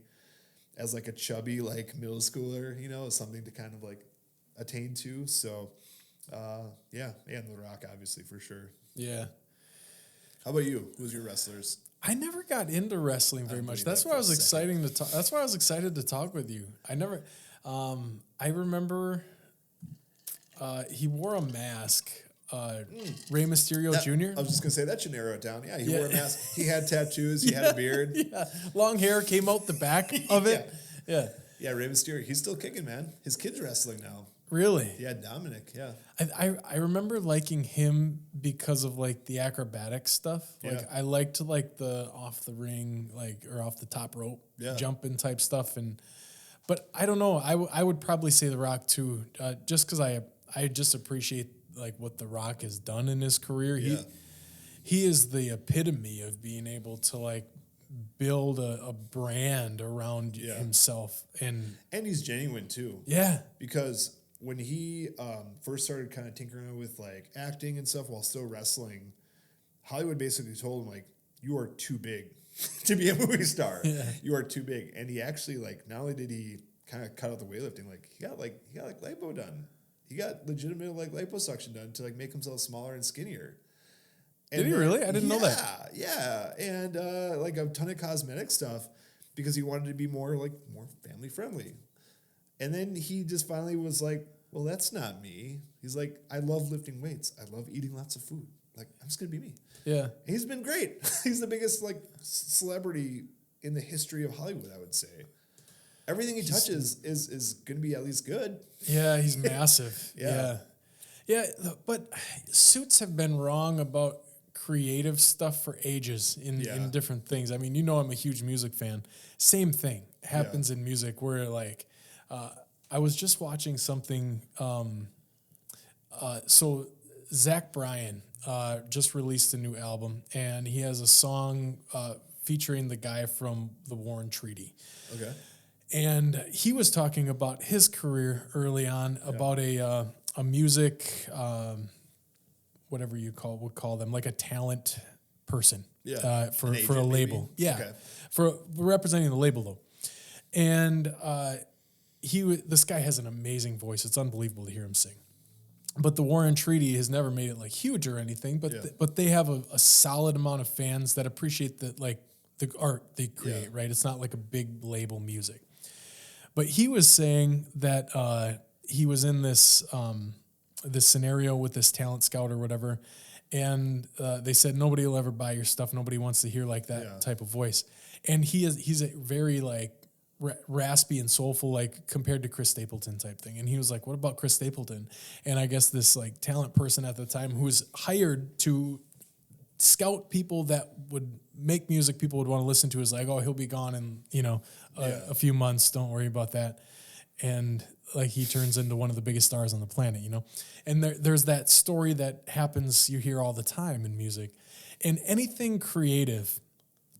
as like a chubby like middle schooler, you know, something to kind of like attain to. So yeah, and The Rock obviously for sure. Yeah. How about you? Who's your wrestlers? I never got into wrestling very much. That's why I was excited to talk. That's why I was excited to talk with you. I never. I remember he wore a mask. Rey Mysterio Jr. I was just gonna say that should narrow it down. Yeah, he wore a mask. He had tattoos. He had a beard. Yeah, long hair came out the back of it. Yeah. Rey Mysterio. He's still kicking, man. His kid's wrestling now. Really? Yeah, Dominic. Yeah. I remember liking him because of like the acrobatic stuff. Like I liked like the off the ring, like or off the top rope, jumping type stuff. But I don't know. I would probably say The Rock too, just because I just appreciate like what The Rock has done in his career. He is the epitome of being able to like build a brand around himself, and he's genuine too. Yeah, because when he first started kind of tinkering with like acting and stuff while still wrestling, Hollywood basically told him like, you are too big to be a movie star. You are too big. And he actually like, not only did he kind of cut out the weightlifting, like he got like lipo done. He got legitimate like liposuction done to like make himself smaller and skinnier. And did he really? I didn't know that. Yeah. And like a ton of cosmetic stuff because he wanted to be more family friendly. And then he just finally was like, well, that's not me. He's like, I love lifting weights. I love eating lots of food. Like, I'm just going to be me. Yeah. And he's been great. He's the biggest, like, celebrity in the history of Hollywood, I would say. Everything he touches is going to be at least good. Yeah, he's massive. Yeah, but Suits have been wrong about creative stuff for ages in different things. I mean, you know I'm a huge music fan. Same thing happens in music where, like, I was just watching something. So Zach Bryan just released a new album, and he has a song featuring the guy from the Warren Treaty. Okay. And he was talking about his career early on, about a music, whatever you would call them, like a talent person. Yeah. For a label. Maybe? Yeah. Okay. For representing the label though. And this guy has an amazing voice. It's unbelievable to hear him sing. But the Warren Treaty has never made it like huge or anything. But they have a solid amount of fans that appreciate the art they create. Right, it's not like a big label music. But he was saying that he was in this scenario with this talent scout or whatever, and they said nobody will ever buy your stuff. Nobody wants to hear like that type of voice. And he's a very like raspy and soulful, like compared to Chris Stapleton type thing. And he was like, what about Chris Stapleton? And I guess this like talent person at the time who was hired to scout people that would make music people would want to listen to is like, oh, he'll be gone in, a few months. Don't worry about that. And like he turns into one of the biggest stars on the planet, And there's that story that happens, you hear all the time in music. And anything creative,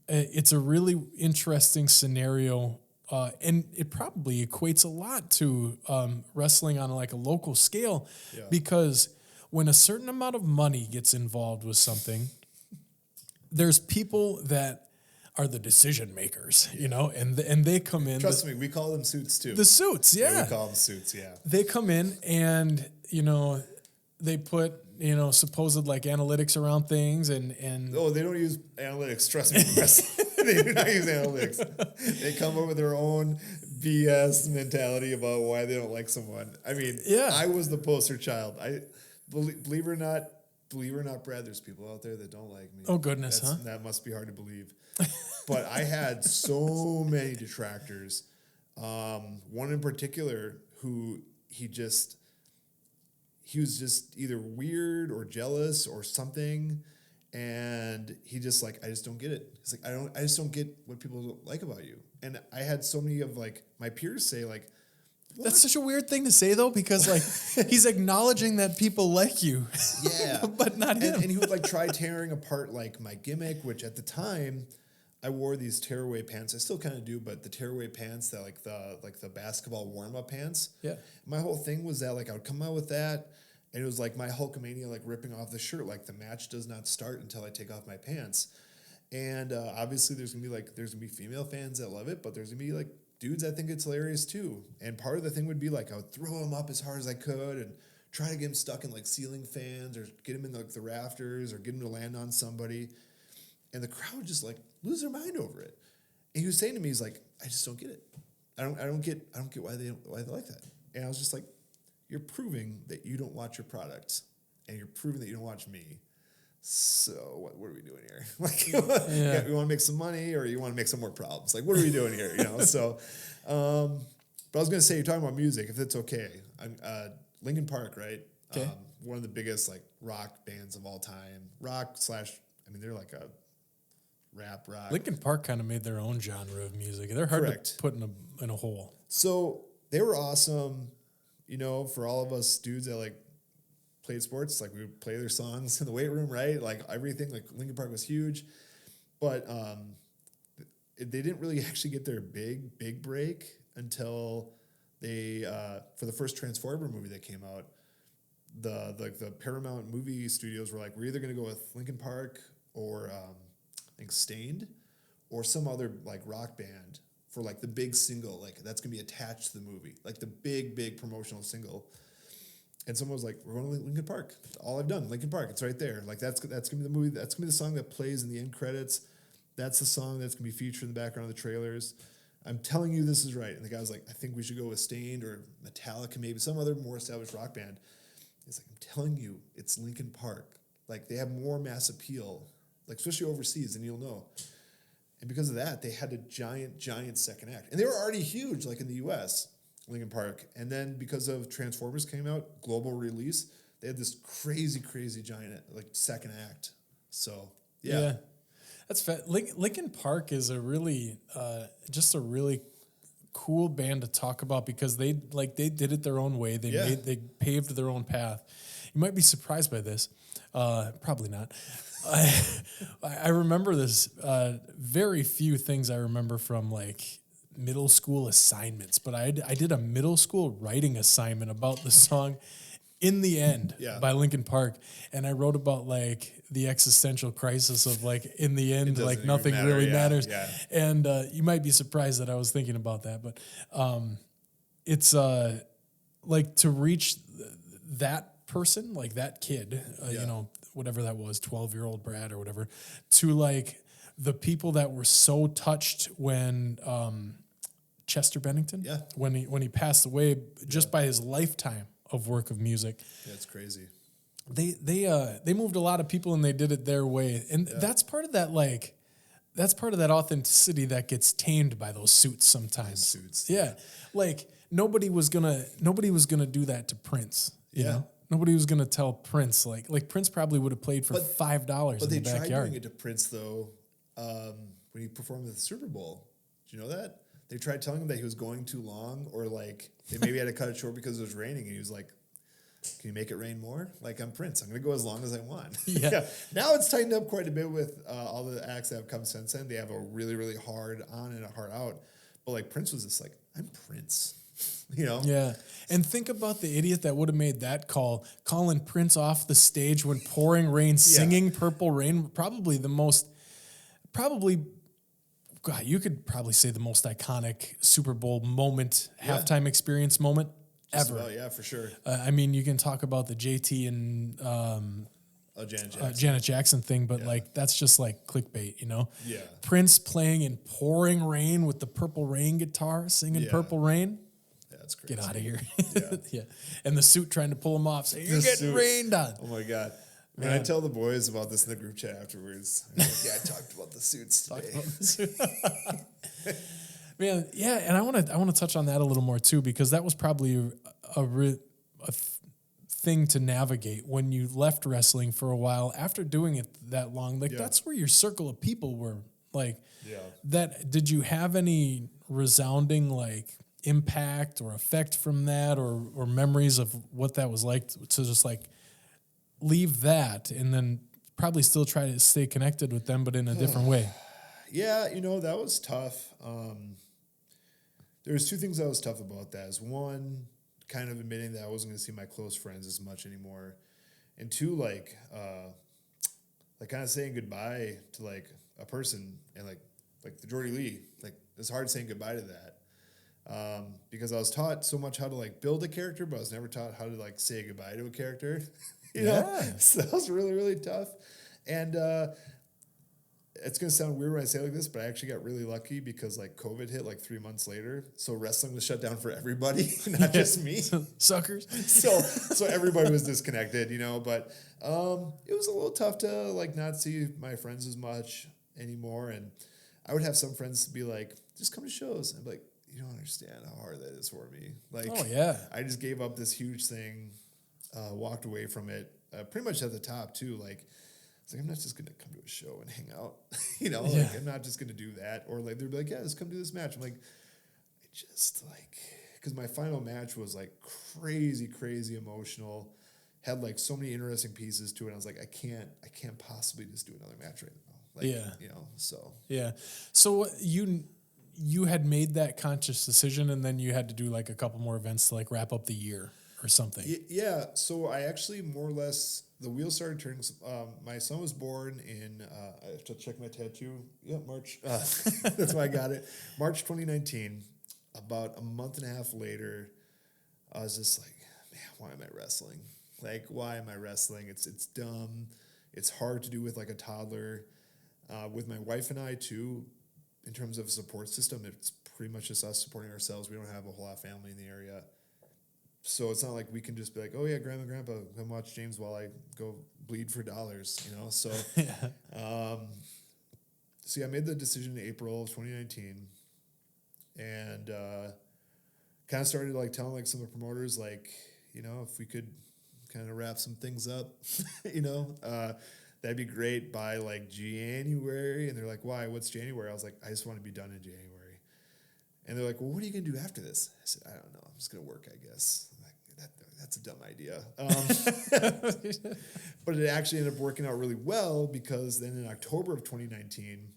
it's a really interesting scenario. And it probably equates a lot to wrestling on like a local scale, because when a certain amount of money gets involved with something, there's people that are the decision makers, and they come in. Trust me, we call them suits too. The suits, we call them suits, They come in and, they put supposed like analytics around things and oh, they don't use analytics. Trust me, they do not use analytics. They come up with their own BS mentality about why they don't like someone. I mean, I was the poster child. I believe it or not, Brad, there's people out there that don't like me. Oh goodness, that must be hard to believe. But I had so many detractors. One in particular who he was just either weird or jealous or something. And he just like, I just don't get it. He's like, I just don't get what people like about you. And I had so many of like my peers say like, what? That's such a weird thing to say though, because like he's acknowledging that people like you. Yeah. But not him. And he would like try tearing apart like my gimmick, which at the time I wore these tearaway pants. I still kind of do, but the tearaway pants that like the basketball warm-up pants. Yeah. My whole thing was that like I would come out with that and it was like my Hulkamania like ripping off the shirt. Like the match does not start until I take off my pants. And obviously there's gonna be female fans that love it, but there's gonna be like dudes that think it's hilarious too. And part of the thing would be like I would throw him up as hard as I could and try to get him stuck in like ceiling fans or get him in like the rafters or get him to land on somebody. And the crowd would just like lose their mind over it. And he was saying to me, he's like, I just don't get it. I don't get why they like that. And I was just like, you're proving that you don't watch your products and you're proving that you don't watch me. So what are we doing here? Like, you want to make some money or you want to make some more problems? Like, what are we doing here? So, but I was going to say, you're talking about music, if it's okay. Linkin Park, right? Okay. One of the biggest like rock bands of all time. They're like a rap rock. Linkin Park kind of made their own genre of music. They're hard to put in a hole. So they were awesome, for all of us dudes that like played sports. Like we would play their songs in the weight room, right? Like everything. Like Linkin Park was huge, but they didn't really actually get their big break until they for the first Transformer movie that came out. The Paramount movie studios were like, we're either going to go with Linkin Park or I think Stained or some other like rock band for like the big single, like that's going to be attached to the movie, like the big promotional single. And someone was like, we're going to Linkin Park. That's all I've done, Linkin Park. It's right there. Like that's going to be the movie. That's going to be the song that plays in the end credits. That's the song that's going to be featured in the background of the trailers. I'm telling you this is right. And the guy was like, I think we should go with Stained or Metallica, maybe some other more established rock band. He's like, I'm telling you, it's Linkin Park. Like they have more mass appeal, like especially overseas, and you'll know. And because of that, they had a giant second act. And they were already huge, like in the US, Linkin Park. And then because of Transformers came out, global release, they had this crazy giant like second act. So yeah. That's fat. Linkin Park is a really just a really cool band to talk about because they did it their own way. They paved their own path. You might be surprised by this. Probably not. I remember this. Very few things I remember from like middle school assignments, but I did a middle school writing assignment about the song "In the End" by Linkin Park, and I wrote about like the existential crisis of like in the end, like nothing really matters. Yeah. And you might be surprised that I was thinking about that, but it's like to reach that person, like that kid, whatever that was, 12-year-old Brad or whatever, to like the people that were so touched when Chester Bennington, when he passed away just by his lifetime of work of music. Yeah, it's crazy. They moved a lot of people and they did it their way. And that's part of that authenticity that gets tamed by those suits sometimes. Suits. Yeah. Like nobody was gonna do that to Prince. You know? Nobody was gonna tell Prince like Prince probably would have played for $5 in the backyard. But they tried doing it to Prince though, when he performed at the Super Bowl. Did you know that? They tried telling him that he was going too long, or like they maybe had to cut it short because it was raining, and he was like, "Can you make it rain more? Like I'm Prince, I'm gonna go as long as I want." Yeah. Now it's tightened up quite a bit with all the acts that have come since then. They have a really hard on and a hard out, but like Prince was just like, "I'm Prince." Yeah. And think about the idiot that would have made that call, calling Prince off the stage when pouring rain, singing Purple Rain, God, you could probably say the most iconic Super Bowl moment, halftime experience moment. ever. Yeah, for sure. I mean, you can talk about the JT and Janet Jackson thing, but like that's just like clickbait, you know? Yeah. Prince playing in pouring rain with the Purple Rain guitar, singing Purple Rain. That's crazy. Get out of here. Yeah. Yeah. And the suit trying to pull him off, saying, you're getting rained on. Oh, my God. Man, I tell the boys about this in the group chat afterwards. I'm like, I talked about the suits today. Man, yeah, and I want to touch on that a little more too, because that was probably a thing to navigate when you left wrestling for a while after doing it that long. Like that's where your circle of people were. Like, that. Did you have any resounding like impact or effect from that, or memories of what that was like to just like leave that and then probably still try to stay connected with them, but in a different way? Yeah, that was tough. There was two things that was tough about that. Is one, kind of admitting that I wasn't going to see my close friends as much anymore, and two, like kind of saying goodbye to like a person, and like the Jordy Lee. Like it's hard saying goodbye to that because I was taught so much how to like build a character, but I was never taught how to like say goodbye to a character. you know, so that was really, really tough, and. It's going to sound weird when I say it like this, but I actually got really lucky because like COVID hit like 3 months later. So wrestling was shut down for everybody, not just me. Suckers. So everybody was disconnected, but it was a little tough to like not see my friends as much anymore. And I would have some friends be like, just come to shows. I'm like, you don't understand how hard that is for me. Like, I just gave up this huge thing, walked away from it, pretty much at the top too. Like, it's like, I'm not just going to come to a show and hang out, like I'm not just going to do that. Or like, they'd be like, yeah, let's come do this match. I'm like, I just like, because my final match was like crazy emotional, had like so many interesting pieces to it. I was like, I can't possibly just do another match right now. Like, so. Yeah. So you had made that conscious decision, and then you had to do like a couple more events to like wrap up the year or something. Yeah. So I actually more or less, the wheels started turning. My son was born in, I have to check my tattoo. Yeah, March. That's why I got it. March 2019. About a month and a half later, I was just like, man, why am I wrestling? Like, why am I wrestling? It's dumb. It's hard to do with like a toddler. With my wife and I too, in terms of support system, it's pretty much just us supporting ourselves. We don't have a whole lot of family in the area. So it's not like we can just be like, oh yeah, grandma, grandpa, come watch James while I go bleed for dollars, So, so I made the decision in April of 2019, and kind of started like telling like some of the promoters, like, if we could kind of wrap some things up, that'd be great by like January. And they're like, why? What's January? I was like, I just want to be done in January. And they're like, well, what are you going to do after this? I said, I don't know. I'm just going to work, I guess. I'm like, that's a dumb idea. But it actually ended up working out really well, because then in October of 2019,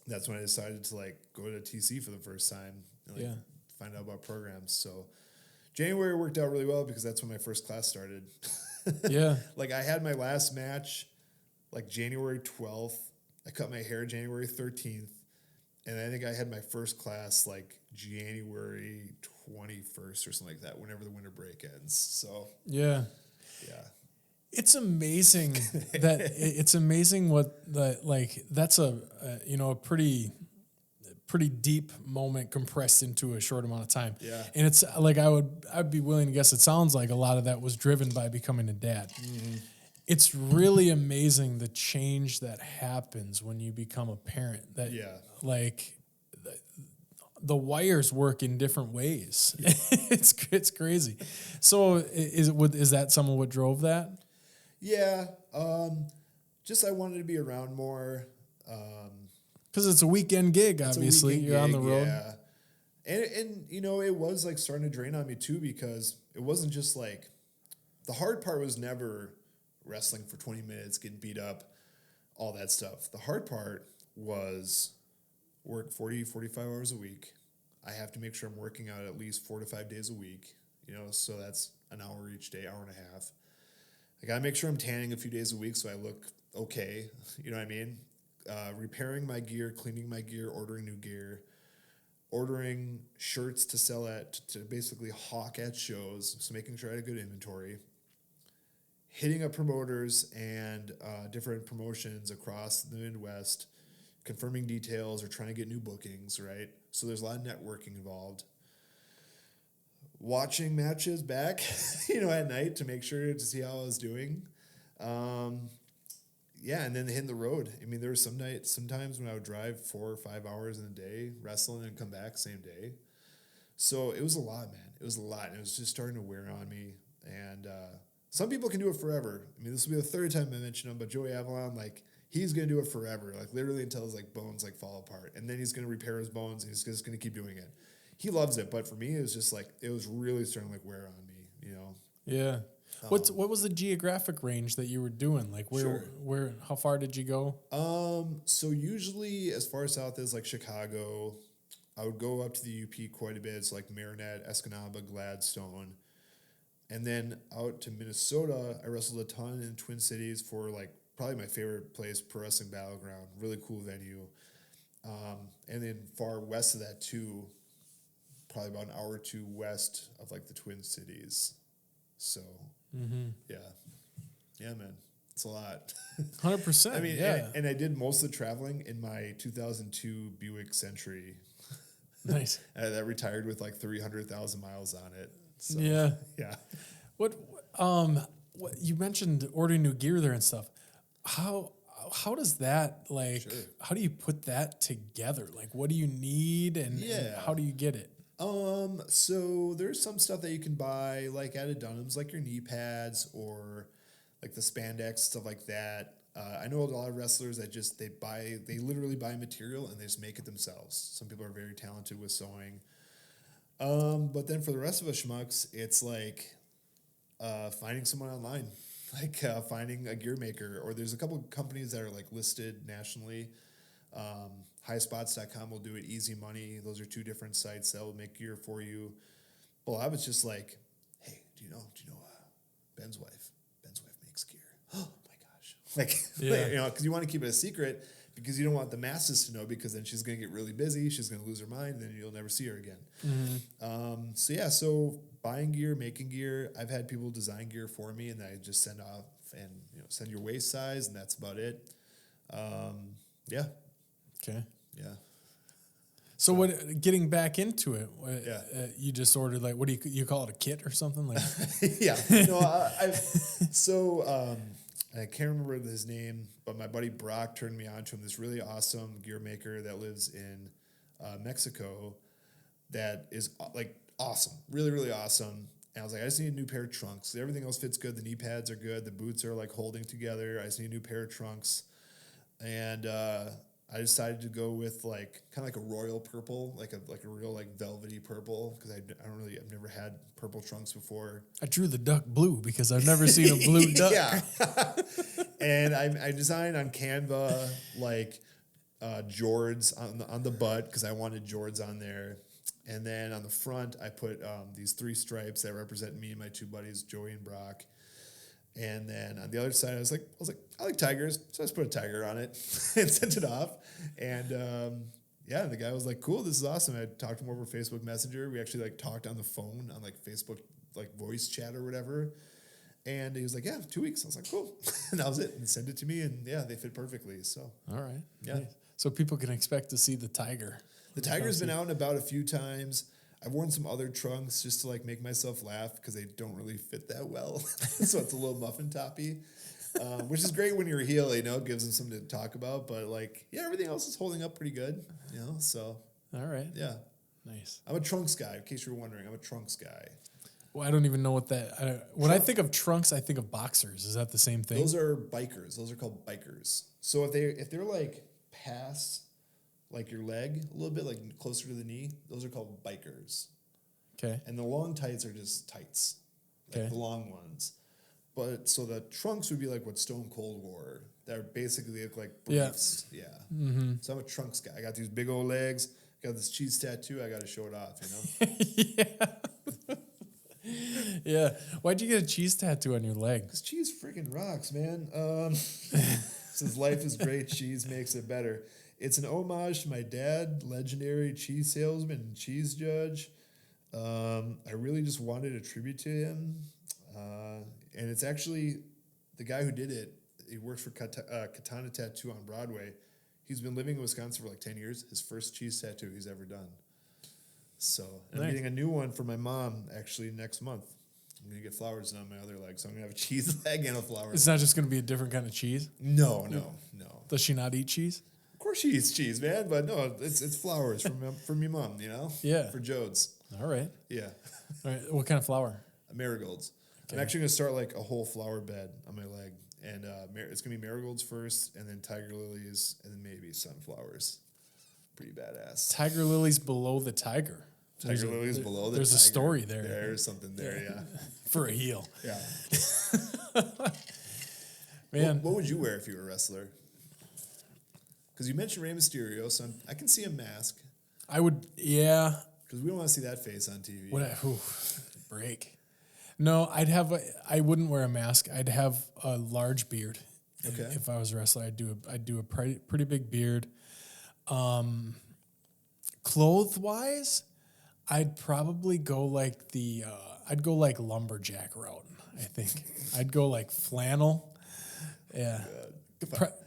that's when I decided to like go to TC for the first time and find out about programs. So January worked out really well because that's when my first class started. Like I had my last match like January 12th. I cut my hair January 13th. And I think I had my first class like January 21st or something like that, whenever the winter break ends. So it's amazing what that's a pretty deep moment compressed into a short amount of time. Yeah, and it's like I'd be willing to guess it sounds like a lot of that was driven by becoming a dad. Mm-hmm. It's really amazing the change that happens when you become a parent. That like the wires work in different ways. Yeah. It's crazy. So is that some of what drove that? Yeah, just I wanted to be around more. Because it's a weekend gig, obviously. You're on the road. Yeah, and it was like starting to drain on me too, because it wasn't just like, the hard part was never wrestling for 20 minutes, getting beat up, all that stuff. The hard part was work 40, 45 hours a week. I have to make sure I'm working out at least 4 to 5 days a week, so that's an hour each day, hour and a half. I got to make sure I'm tanning a few days a week so I look okay, you know what I mean? Repairing my gear, cleaning my gear, ordering new gear. ordering shirts to sell to basically hawk at shows, so making sure I had a good inventory, hitting up promoters and different promotions across the Midwest, confirming details or trying to get new bookings, right? So there's a lot of networking involved. Watching matches back, at night to make sure to see how I was doing. And then hitting the road. I mean, there were sometimes when I would drive 4 or 5 hours in a day wrestling and come back same day. So it was a lot, man. It was a lot. And it was just starting to wear on me. And some people can do it forever. I mean, this will be the third time I mention him, but Joey Avalon, like, he's going to do it forever, like literally until his like bones like fall apart. And then he's going to repair his bones and he's just going to keep doing it. He loves it. But for me, it was just like, it was really starting to like wear on me, Yeah. What was the geographic range that you were doing? Like where how far did you go? So usually as far south as like Chicago, I would go up to the UP quite a bit. It's like Marinette, Escanaba, Gladstone. And then out to Minnesota, I wrestled a ton in Twin Cities for like probably my favorite place, Pro Wrestling Battleground, really cool venue. And then far west of that too, probably about an hour or two west of like the Twin Cities. So yeah, man, it's a lot. 100%. I mean, yeah. and I did most of the traveling in my 2002 Buick Century. Nice. That retired with like 300,000 miles on it. So, yeah. Yeah. What you mentioned ordering new gear there and stuff. How does that like? Sure. How do you put that together? Like, what do you need, and how do you get it? So there's some stuff that you can buy, like at a Dunham's, like your knee pads or like the spandex, stuff like that. I know a lot of wrestlers that just they literally buy material and they just make it themselves. Some people are very talented with sewing. But then for the rest of us schmucks, it's like finding someone online, like finding a gear maker, or there's a couple of companies that are like listed nationally. Highspots.com will do it. Easy Money. Those are two different sites that will make gear for you. Well, I was just like, hey, do you know Ben's wife? Ben's wife makes gear. Oh my gosh. Because you want to keep it a secret because you don't want the masses to know, because then she's going to get really busy. She's going to lose her mind, and then you'll never see her again. Mm-hmm. So buying gear, making gear. I've had people design gear for me, and I just send off and send your waist size, and that's about it. Yeah. Okay. Yeah. So what? Getting back into it, you just ordered like, what do you call it, a kit or something like? Yeah. No, I can't remember his name, but my buddy Brock turned me on to him. This really awesome gear maker that lives in Mexico, that is like awesome, really really awesome. And I was like, I just need a new pair of trunks. Everything else fits good. The knee pads are good. The boots are like holding together. I just need a new pair of trunks, and I decided to go with like kind of like a royal purple, like a real like velvety purple, because I've never had purple trunks before. I drew the duck blue because I've never seen a blue duck. Yeah. And I designed on Canva like Jords on the butt, because I wanted Jords on there. And then on the front, I put these 3 stripes that represent me and my 2 buddies, Joey and Brock. And then on the other side, I was like, I like tigers, so I just put a tiger on it and sent it off. And the guy was like, cool, this is awesome. I talked to him over Facebook Messenger. We actually like talked on the phone on like Facebook like voice chat or whatever. And he was like, yeah, 2 weeks. I was like, cool. And that was it. And sent it to me, and they fit perfectly. So all right, yeah. Nice. So people can expect to see the tiger. The tiger's been out and about a few times. I've worn some other trunks just to like make myself laugh, because they don't really fit that well. So it's a little muffin toppy, which is great when you're a heel, it gives them something to talk about. But like, everything else is holding up pretty good, so. All right. Yeah. Nice. I'm a trunks guy, in case you're wondering. I'm a trunks guy. Well, I don't even know what that, when I think of trunks, I think of boxers. Is that the same thing? Those are bikers. Those are called bikers. So if they're like past like your leg a little bit, like closer to the knee, those are called bikers. Okay. And the long tights are just tights, like the long ones. But so the trunks would be like what Stone Cold wore. That basically look like briefs. Yeah. Mm-hmm. So I'm a trunks guy. I got these big old legs. Got this cheese tattoo. I got to show it off, Yeah. Yeah. Why'd you get a cheese tattoo on your leg? Because cheese freaking rocks, man. Says life is great, cheese makes it better. It's an homage to my dad, legendary cheese salesman and cheese judge. I really just wanted a tribute to him. And it's actually the guy who did it. He works for Katana Tattoo on Broadway. He's been living in Wisconsin for like 10 years. His first cheese tattoo he's ever done. So I'm getting a new one for my mom actually next month. I'm going to get flowers on my other leg. So I'm going to have a cheese leg and a flower It's leg. not just going to be a different kind of cheese? No. Does she not eat cheese? Of course she eats cheese, man. But no, it's flowers from your mom, Yeah. For Jodes. All right. Yeah. All right. What kind of flower? Marigolds. Okay. I'm actually going to start like a whole flower bed on my leg. And it's going to be marigolds first, and then tiger lilies, and then maybe sunflowers. Pretty badass. Tiger lilies below the tiger. Tiger lilies below the There's tiger. a story there. There's something there, yeah. For a heel. Yeah. Man. What would you wear if you were a wrestler? Because you mentioned Rey Mysterio, so I can see a mask. I would, yeah. Because we don't want to see that face on TV. Break. No, I wouldn't wear a mask. I'd have a large beard. Okay. If I was a wrestler, I'd do a pretty big beard. Clothes-wise, I'd probably go like I'd go like lumberjack route, I think. I'd go like flannel. Yeah.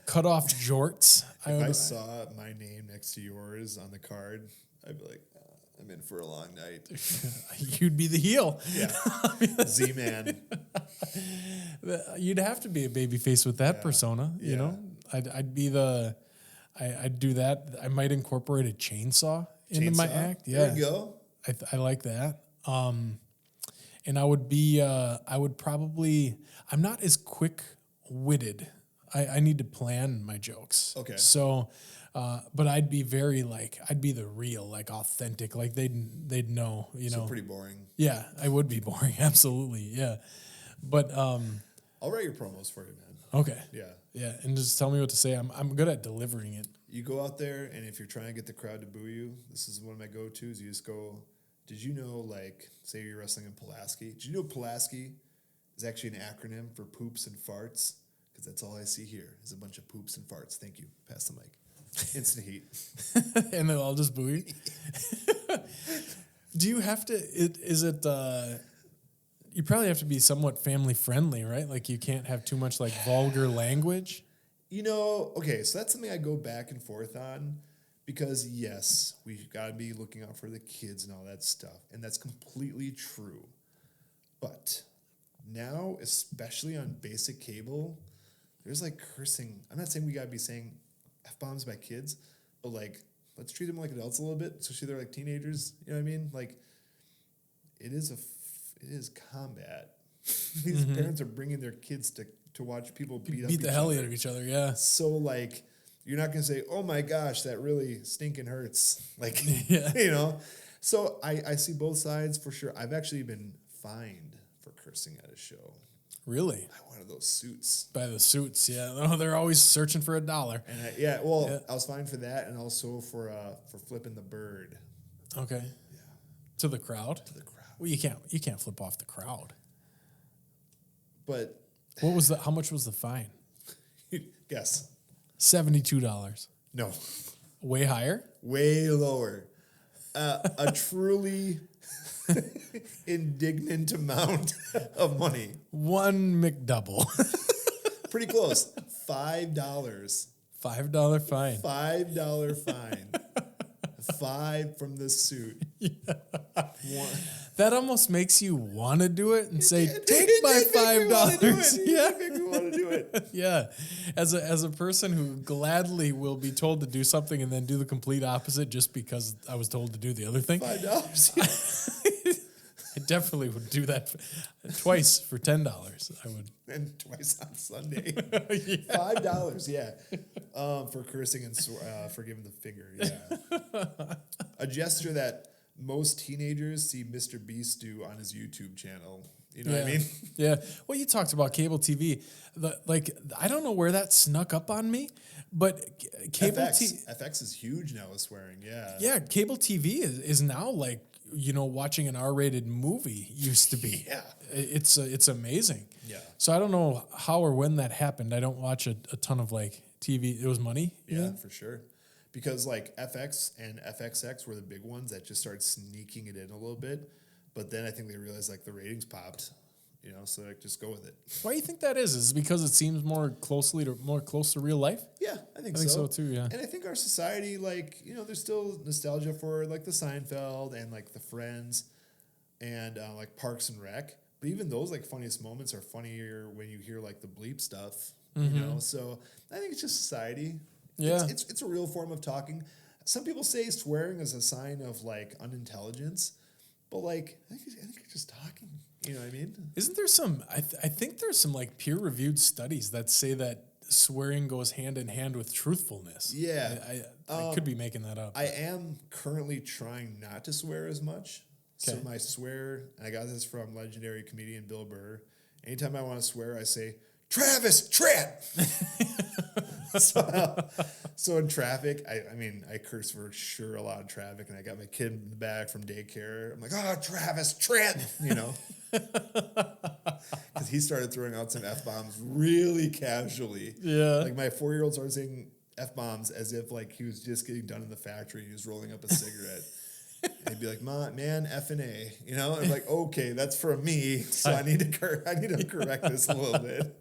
Cut off jorts. If I saw my name next to yours on the card, I'd be like, I'm in for a long night. You'd be the heel. Yeah. Z-Man. You'd have to be a babyface with that persona, you know? I'd be I'd do that. I might incorporate a chainsaw into my act. Yeah. There you go. I like that. And I would probably, I'm not as quick-witted. I need to plan my jokes. Okay. So, but I'd be I'd be the real, like authentic, like they'd know, you know. So pretty boring. Yeah, I would be boring. Absolutely. Yeah. But, I'll write your promos for you, man. Okay. Yeah. Yeah. And just tell me what to say. I'm good at delivering it. You go out there, and if you're trying to get the crowd to boo you, this is one of my go-tos. You just go, did you know, like, say you're wrestling in Pulaski. Did you know Pulaski is actually an acronym for poops and farts? Because that's all I see here is a bunch of poops and farts. Thank you. Pass the mic. Instant heat. And they'll all just boo you? Do you have to, you probably have to be somewhat family friendly, right? Like you can't have too much like vulgar language. You know, okay, so that's something I go back and forth on because yes, we've got to be looking out for the kids and all that stuff. And that's completely true. But now, especially on basic cable, there's like cursing. I'm not saying we got to be saying F-bombs by kids, but like, let's treat them like adults a little bit, especially they're like teenagers. You know what I mean? Like, it is combat. These parents are bringing their kids to watch people beat the hell out of each other, yeah. So, like, you're not going to say, oh, my gosh, that really stinking hurts. Like, yeah. You know? So, I see both sides for sure. I've actually been fined for cursing at a show. Really? By one of those suits. By the suits, yeah. Oh, they're always searching for $1. And I was fined for that and also for flipping the bird. Okay. Yeah. To the crowd? To the crowd. Well, you can't flip off the crowd. But how much was the fine? Guess. $72. No. Way higher? Way lower. A truly indignant amount of money. One McDouble. Pretty close. $5. $5 fine. $5 fine. 5 from the suit. Yeah. That almost makes you want to do it and say, "Take my $5." Yeah, make me want to do it. Yeah, as a person who gladly will be told to do something and then do the complete opposite just because I was told to do the other thing. $5. I definitely would do that twice for $10. I would, and twice on Sunday. Yeah. $5. Yeah, for cursing and for giving the finger. Yeah, a gesture that most teenagers see Mr. Beast do on his YouTube channel. You know what I mean? Yeah. Well, you talked about cable TV. I don't know where that snuck up on me, but cable TV. FX is huge now with swearing. Yeah. Yeah. Cable TV is now like, you know, watching an R-rated movie used to be. Yeah. It's amazing. Yeah. So I don't know how or when that happened. I don't watch a ton of like TV. It was money. Yeah, for sure. because like FX and FXX were the big ones that just started sneaking it in a little bit. But then I think they realized like the ratings popped, so like just go with it. Why do you think that is? Is it because it seems more close to real life? Yeah, I think so too. Yeah, and I think our society, like there's still nostalgia for like the Seinfeld and like the Friends, and like Parks and Rec. But even those like funniest moments are funnier when you hear like the bleep stuff. So I think it's just society. Yeah, it's a real form of talking. Some people say swearing is a sign of like unintelligence. But like, I think you're just talking. You know what I mean? Isn't there some? I think there's some like peer-reviewed studies that say that swearing goes hand in hand with truthfulness. Yeah, I could be making that up. I am currently trying not to swear as much. Okay. So my swear, and I got this from legendary comedian Bill Burr. Anytime I want to swear, I say, "Travis, tread." So in traffic, I curse for sure a lot in traffic, and I got my kid in the back from daycare. I'm like, "Oh, Travis, tread," because he started throwing out some F-bombs really casually. Yeah, like my 4-year-old started saying F-bombs as if like he was just getting done in the factory and he was rolling up a cigarette. And he'd be like, "Man, F and A," I'm like, "Okay, that's for me, so I need to correct this a little bit."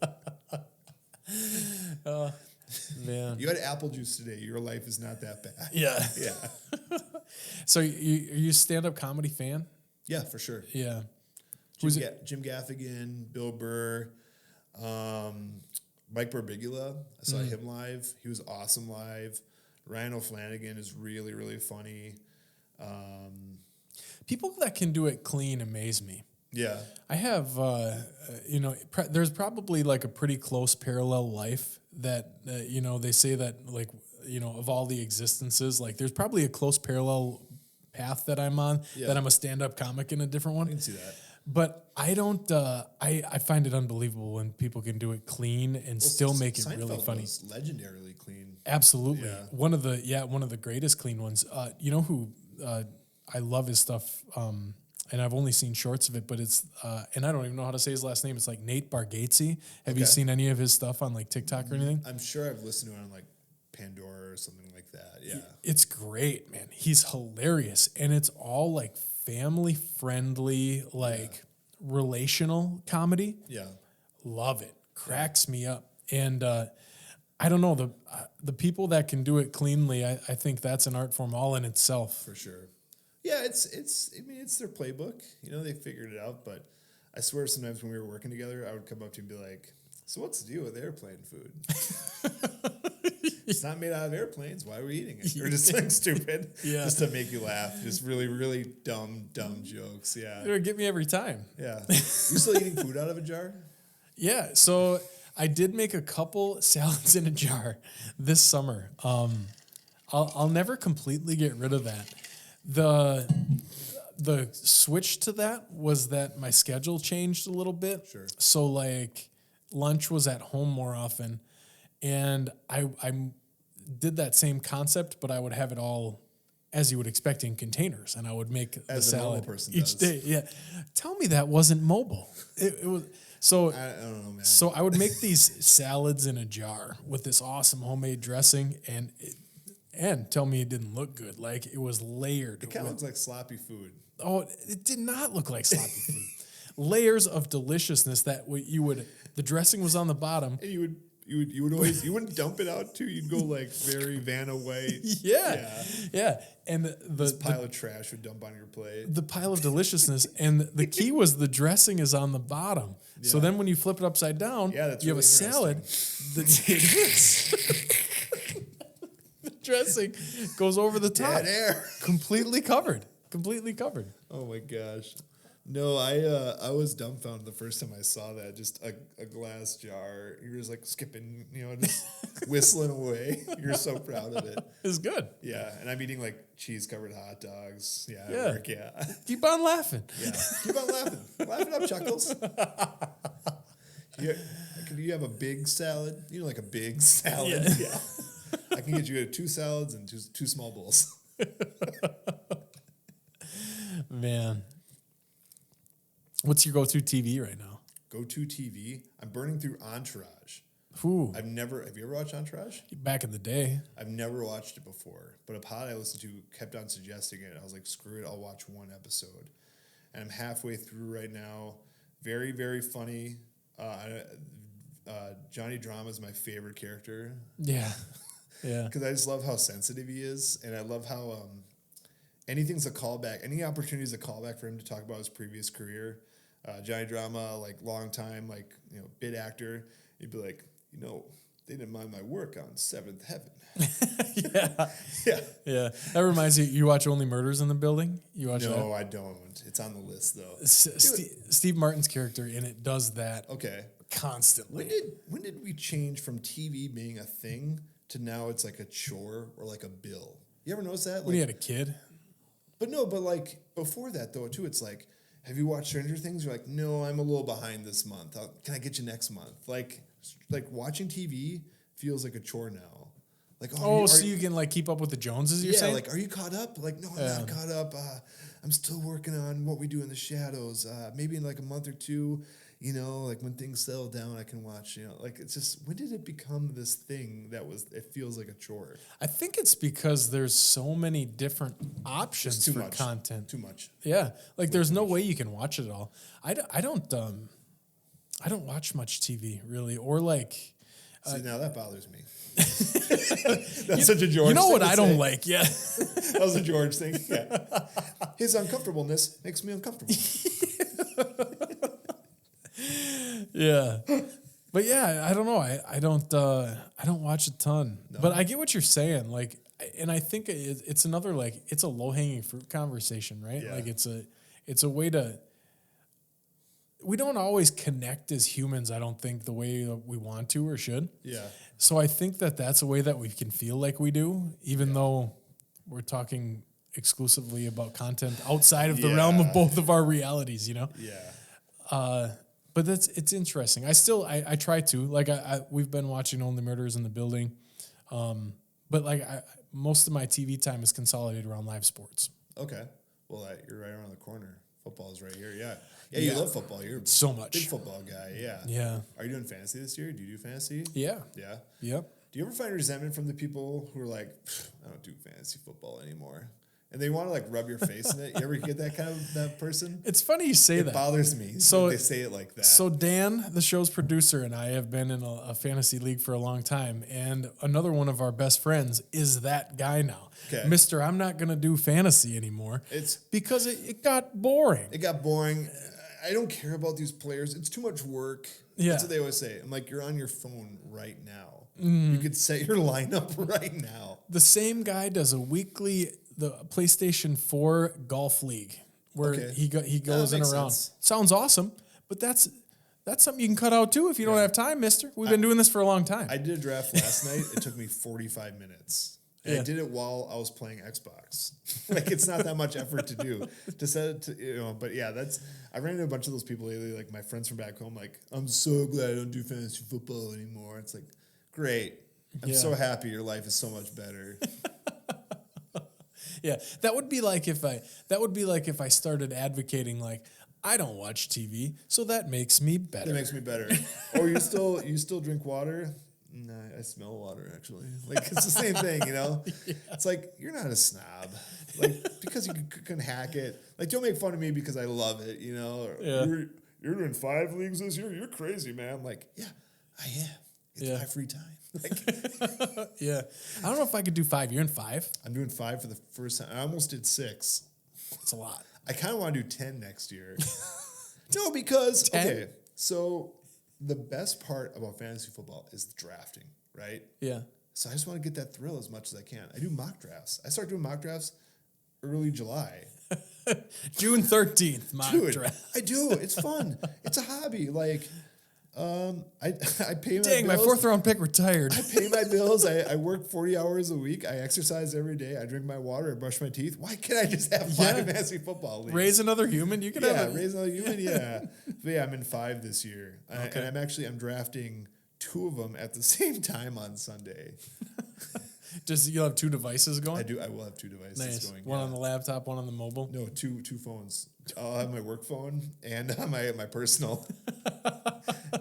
Man, you had apple juice today. Your life is not that bad. Yeah, yeah. So are you a stand-up comedy fan? Yeah, for sure. Yeah. Jim Gaffigan, Bill Burr, Mike Birbiglia. I saw him live. He was awesome live. Ryan O'Flanagan is really, really funny. People that can do it clean amaze me. Yeah. I have, there's probably like a pretty close parallel life that, they say that like, of all the existences, like there's probably a close parallel path that I'm on, that I'm a stand-up comic in a different one. I can see that. But I don't, I find it unbelievable when people can do it clean and still make it really funny. Was legendarily clean. Absolutely. Yeah. One of the greatest clean ones. Who I love his stuff, and I've only seen shorts of it, but it's, and I don't even know how to say his last name. It's like Nate Bargatze. Have you seen any of his stuff on like TikTok or anything? I'm sure I've listened to it on like Pandora or something like that. Yeah. It's great, man. He's hilarious. And it's all like family friendly, like relational comedy. Yeah. Love it. Cracks me up. And, I don't know, the people that can do it cleanly, I think that's an art form all in itself. For sure. Yeah, it's their playbook. They figured it out, but I swear sometimes when we were working together, I would come up to him and be like, "So what's the deal with airplane food? It's not made out of airplanes. Why are we eating it?" Or just something stupid. Yeah. Just to make you laugh. Just really, really dumb jokes. Yeah. It would get me every time. Yeah. You still eating food out of a jar? Yeah. So I did make a couple salads in a jar this summer. I'll never completely get rid of that. The switch to that was that my schedule changed a little bit. Sure. So like lunch was at home more often, and I did that same concept, but I would have it all as you would expect in containers, and I would make the salad each day. Yeah. Tell me that wasn't mobile. It was. So I don't know, man. So I would make these salads in a jar with this awesome homemade dressing, and tell me it didn't look good. Like it was layered. It kind of looks like sloppy food. Oh, it did not look like sloppy food. Layers of deliciousness that the dressing was on the bottom. And you would always, you wouldn't dump it out too. You'd go like very Vanna White. Yeah. And this pile of trash would dump on your plate. The pile of deliciousness. And the key was the dressing is on the bottom. Yeah. So then when you flip it upside down, you have a salad. It is. The dressing goes over the top. Dead air. Completely covered. Oh my gosh. No, I was dumbfounded the first time I saw that. Just a glass jar. You're just like skipping, just whistling away. You're so proud of it. It's good. Yeah, and I'm eating like cheese-covered hot dogs. Yeah. Yeah. Work, yeah. Keep on laughing. Yeah. Keep on laughing. Laugh it up, Chuckles. Do you have a big salad? Like a big salad? Yeah. I can get you 2 salads and two small bowls. Man. What's your go-to TV right now? Go-to TV? I'm burning through Entourage. Ooh. Have you ever watched Entourage? Back in the day. I've never watched it before, but a pod I listened to kept on suggesting it. I was like, screw it, I'll watch one episode. And I'm halfway through right now. Very, very funny. Johnny Drama is my favorite character. Yeah. Yeah. Because I just love how sensitive he is, and I love how anything's a callback. Any opportunity is a callback for him to talk about his previous career. Johnny Drama, like long time, like bit actor. He'd be like, they didn't mind my work on Seventh Heaven. Yeah. That reminds you watch Only Murders in the Building? You watch that? No, I don't. It's on the list though. Steve Martin's character in it does that. Okay. Constantly. When did we change from TV being a thing to now it's like a chore or like a bill? You ever notice that? When you had a kid? But like before that though too, it's like, have you watched Stranger Things? You're like, no, I'm a little behind this month. Can I get you next month? Like watching TV feels like a chore now. Like, so you can like keep up with the Joneses, you're saying? Like, are you caught up? Like, no, I'm not caught up. I'm still working on What We Do in the Shadows. Maybe in like a month or two, like when things settle down, I can watch, like it's just, when did it become this thing it feels like a chore? I think it's because there's so many different options for content. Too much. Yeah. Like there's no way you can watch it all. I don't watch much TV really, or like. See, now that bothers me. That's such a George thing. You know what I don't like, yeah. That was a George thing, yeah. His uncomfortableness makes me uncomfortable. Yeah. But yeah, I don't know. I don't watch a ton. No. But I get what you're saying. Like, and I think it's another, like, it's a low-hanging fruit conversation, right? Yeah. Like it's a way to, we don't always connect as humans, I don't think, the way that we want to or should. Yeah. So I think that's a way that we can feel like we do, even though we're talking exclusively about content outside of the realm of both of our realities, Yeah. But it's interesting. I try to, like, we've been watching Only Murders in the Building. But like most of my TV time is consolidated around live sports. Okay. Well, you're right around the corner. Football is right here. Yeah. Yeah, you love football. You're so much. Big football guy. Yeah. Yeah. Are you doing fantasy this year? Do you do fantasy? Yeah. Yeah. Yep. Do you ever find resentment from the people who are like, I don't do fantasy football anymore? And they want to like rub your face in it. You ever get that person? It's funny you say that. It bothers me. So they say it like that. So Dan, the show's producer, and I have been in a fantasy league for a long time. And another one of our best friends is that guy now. Okay. Mr. I'm not going to do fantasy anymore. It's because it got boring. It got boring. I don't care about these players. It's too much work. Yeah. That's what they always say. I'm like, you're on your phone right now. You could set your lineup right now. The same guy does a weekly the PlayStation 4 golf league where he goes in around. Sense. Sounds awesome, but that's something you can cut out too if you don't have time, mister. We've been doing this for a long time. I did a draft last night. It took me 45 minutes. And I did it while I was playing Xbox. Like, it's not that much effort to do to set it to, but yeah, I ran into a bunch of those people lately, like my friends from back home, like, I'm so glad I don't do fantasy football anymore. It's like, great. I'm so happy your life is so much better. Yeah. That would be like if I started advocating, like, I don't watch TV, so that makes me better. That makes me better. Or you still drink water? No, I smell water, actually. Like, it's the same thing, Yeah. It's like, you're not a snob. Like, because you can hack it. Like, don't make fun of me because I love it, Or, you're doing 5 leagues this year? You're crazy, man. I'm like, yeah, I am. It's my free time. Like, yeah. I don't know if I could do 5. You're in 5? I'm doing 5 for the first time. I almost did 6. That's a lot. I kind of want to do 10 next year. No, because, 10? Okay, so the best part about fantasy football is the drafting, right? Yeah. So I just want to get that thrill as much as I can. I do mock drafts. I start doing mock drafts early July. June 13th, mock draft. I do. It's fun. It's a hobby. Like, I pay my Dang, bills. My 4th round pick retired. I pay my bills. I work 40 hours a week. I exercise every day. I drink my water. I brush my teeth. Why can't I just have 5 fantasy football leagues? Raise another human. You can have raise another human. Yeah, but yeah, I'm in 5 this year, and I'm drafting 2 of them at the same time on Sunday. Just you'll have two devices going? I do. I will have two devices going. One on the laptop, one on the mobile? No, two phones. I'll have my work phone and my personal.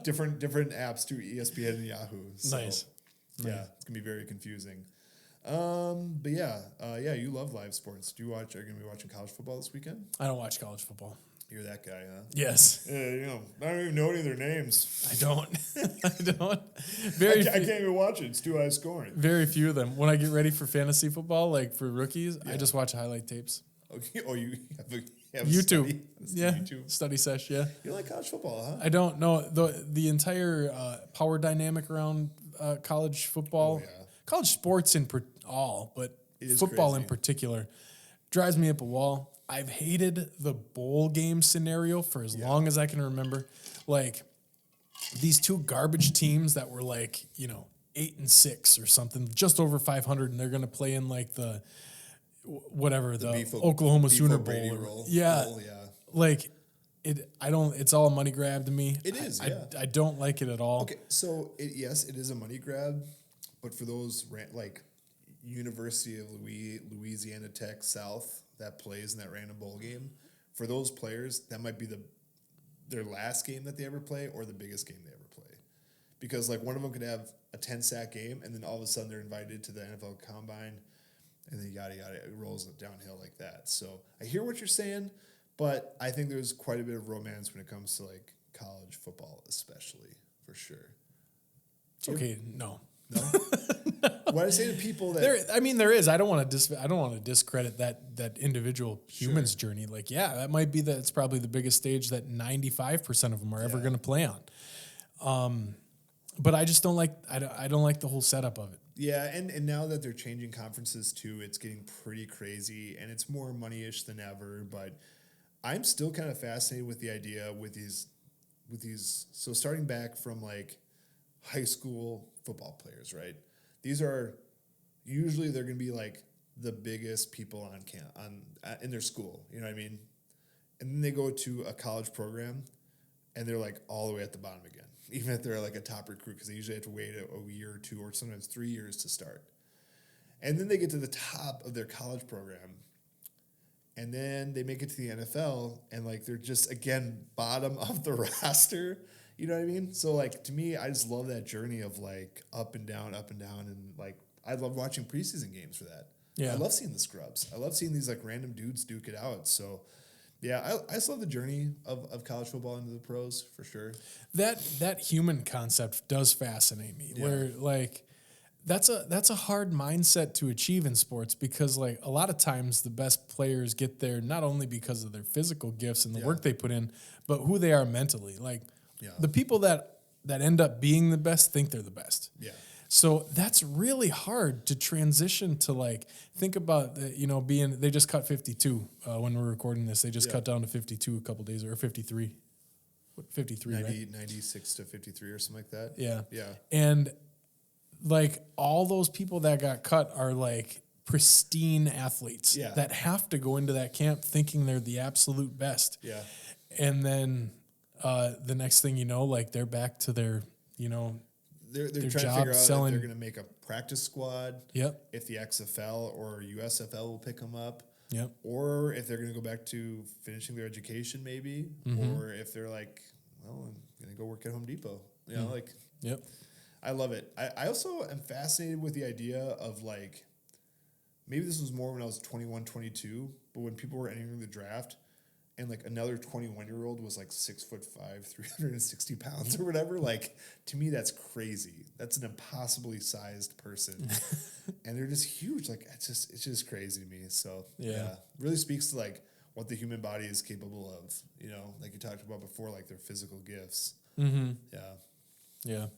different apps to ESPN and Yahoo. So, nice. Yeah, it's gonna be very confusing. But you love live sports. Are you gonna be watching college football this weekend? I don't watch college football. You're that guy, huh? Yes. I don't even know any of their names. I don't. I don't. I can't even watch it. It's too high scoring. Very few of them. When I get ready for fantasy football, like for rookies, I just watch highlight tapes. Okay. Oh, you have YouTube. YouTube study sesh. Yeah. You like college football, huh? I don't know the entire power dynamic around college football. Oh, yeah. College sports but football crazy. in particular drives me up a wall. I've hated the bowl game scenario for as long as I can remember. Like these two garbage teams that were 8-6 or something, just over 500, and they're going to play in like the Oklahoma Sooner Bowl. It's all a money grab to me. It is. I don't like it at all. Okay, so it is a money grab, but for those like University of Louisiana Tech South that plays in that random bowl game, for those players, that might be their last game that they ever play or the biggest game they ever play. Because like one of them could have a 10-sack game and then all of a sudden they're invited to the NFL Combine and then yada, it rolls downhill like that. So I hear what you're saying, but I think there's quite a bit of romance when it comes to like college football, especially, for sure. It's okay. No. What I say to people that there is. I don't want to discredit that individual human's journey. Like, that might be it's probably the biggest stage that 95% of them are ever going to play on. But I just don't like. I don't like the whole setup of it. Yeah, and now that they're changing conferences too, it's getting pretty crazy, and it's more money-ish than ever. But I'm still kind of fascinated with the idea with these. So starting back from like high school football players, right? These are usually they're going to be like the biggest people in their school. You know what I mean? And then they go to a college program, and they're like all the way at the bottom again, even if they're like a top recruit, because they usually have to wait a year or two or sometimes 3 years to start. And then they get to the top of their college program, and then they make it to the NFL, and like they're just again bottom of the roster. You know what I mean? So, like, to me, I just love that journey of, like, up and down, and, like, I love watching preseason games for that. Yeah. I love seeing the scrubs. I love seeing these, like, random dudes duke it out. So, yeah, I just love the journey of college football into the pros, for sure. That human concept does fascinate me, where, like, that's a hard mindset to achieve in sports because, like, a lot of times the best players get there not only because of their physical gifts and the work they put in, but who they are mentally. Like, the people that end up being the best think they're the best. Yeah. So that's really hard to transition to, like, think about, they just cut 52 when we're recording this. They just cut down to 52 a couple days, or 53. 53, 90, right? 96 to 53 or something like that. Yeah. Yeah. And, like, all those people that got cut are, like, pristine athletes that have to go into that camp thinking they're the absolute best. Yeah. And then the next thing you know, like, they're back to their, they're their trying job to figure out selling. if they're going to make a practice squad. Yep. If the XFL or USFL will pick them up. Yep. Or if they're going to go back to finishing their education, maybe. Or if they're like, well, I'm going to go work at Home Depot. You know, like. Yep. I love it. I also am fascinated with the idea of, like, maybe this was more when I was 21, 22, but when people were entering the draft, and like another 21-year-old was like 6'5", 360 pounds or whatever. Like, to me, that's crazy. That's an impossibly sized person, and they're just huge. Like, it's just crazy to me. So really speaks to like what the human body is capable of. You know, like you talked about before, like their physical gifts. Mm-hmm. Yeah.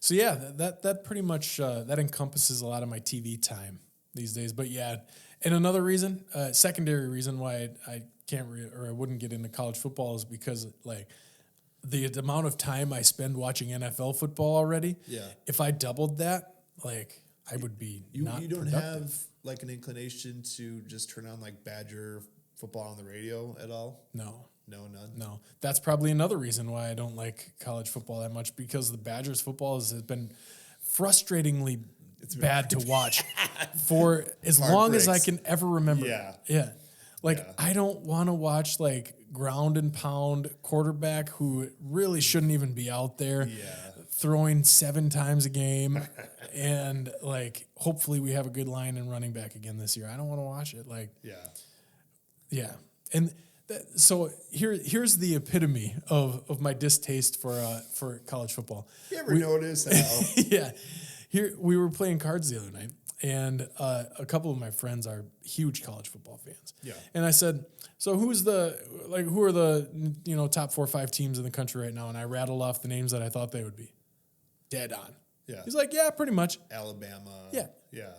So yeah, that pretty much that encompasses a lot of my TV time these days. But yeah, and another reason, secondary reason why I can't or I wouldn't get into college football is because, like, the amount of time I spend watching NFL football already. Yeah. If I doubled that, like, I would be not You don't productive. have like an inclination to just turn on like Badger football on the radio at all? No. No, none. No, that's probably another reason why I don't like college football that much, because the Badgers football has been frustratingly It's bad to watch for as long as I can ever remember. Yeah. Like, I don't want to watch, like, ground and pound quarterback who really shouldn't even be out there throwing 7 times a game. And, like, hopefully we have a good line and running back again this year. I don't want to watch it. Like, yeah. And so here's the epitome of my distaste for college football. You ever notice how? Yeah. Here, we were playing cards the other night. And a couple of my friends are huge college football fans. Yeah. And I said, so who are the top 4 or 5 teams in the country right now? And I rattled off the names that I thought they would be. Dead on. Yeah. He's like, yeah, pretty much. Alabama. Yeah. Yeah.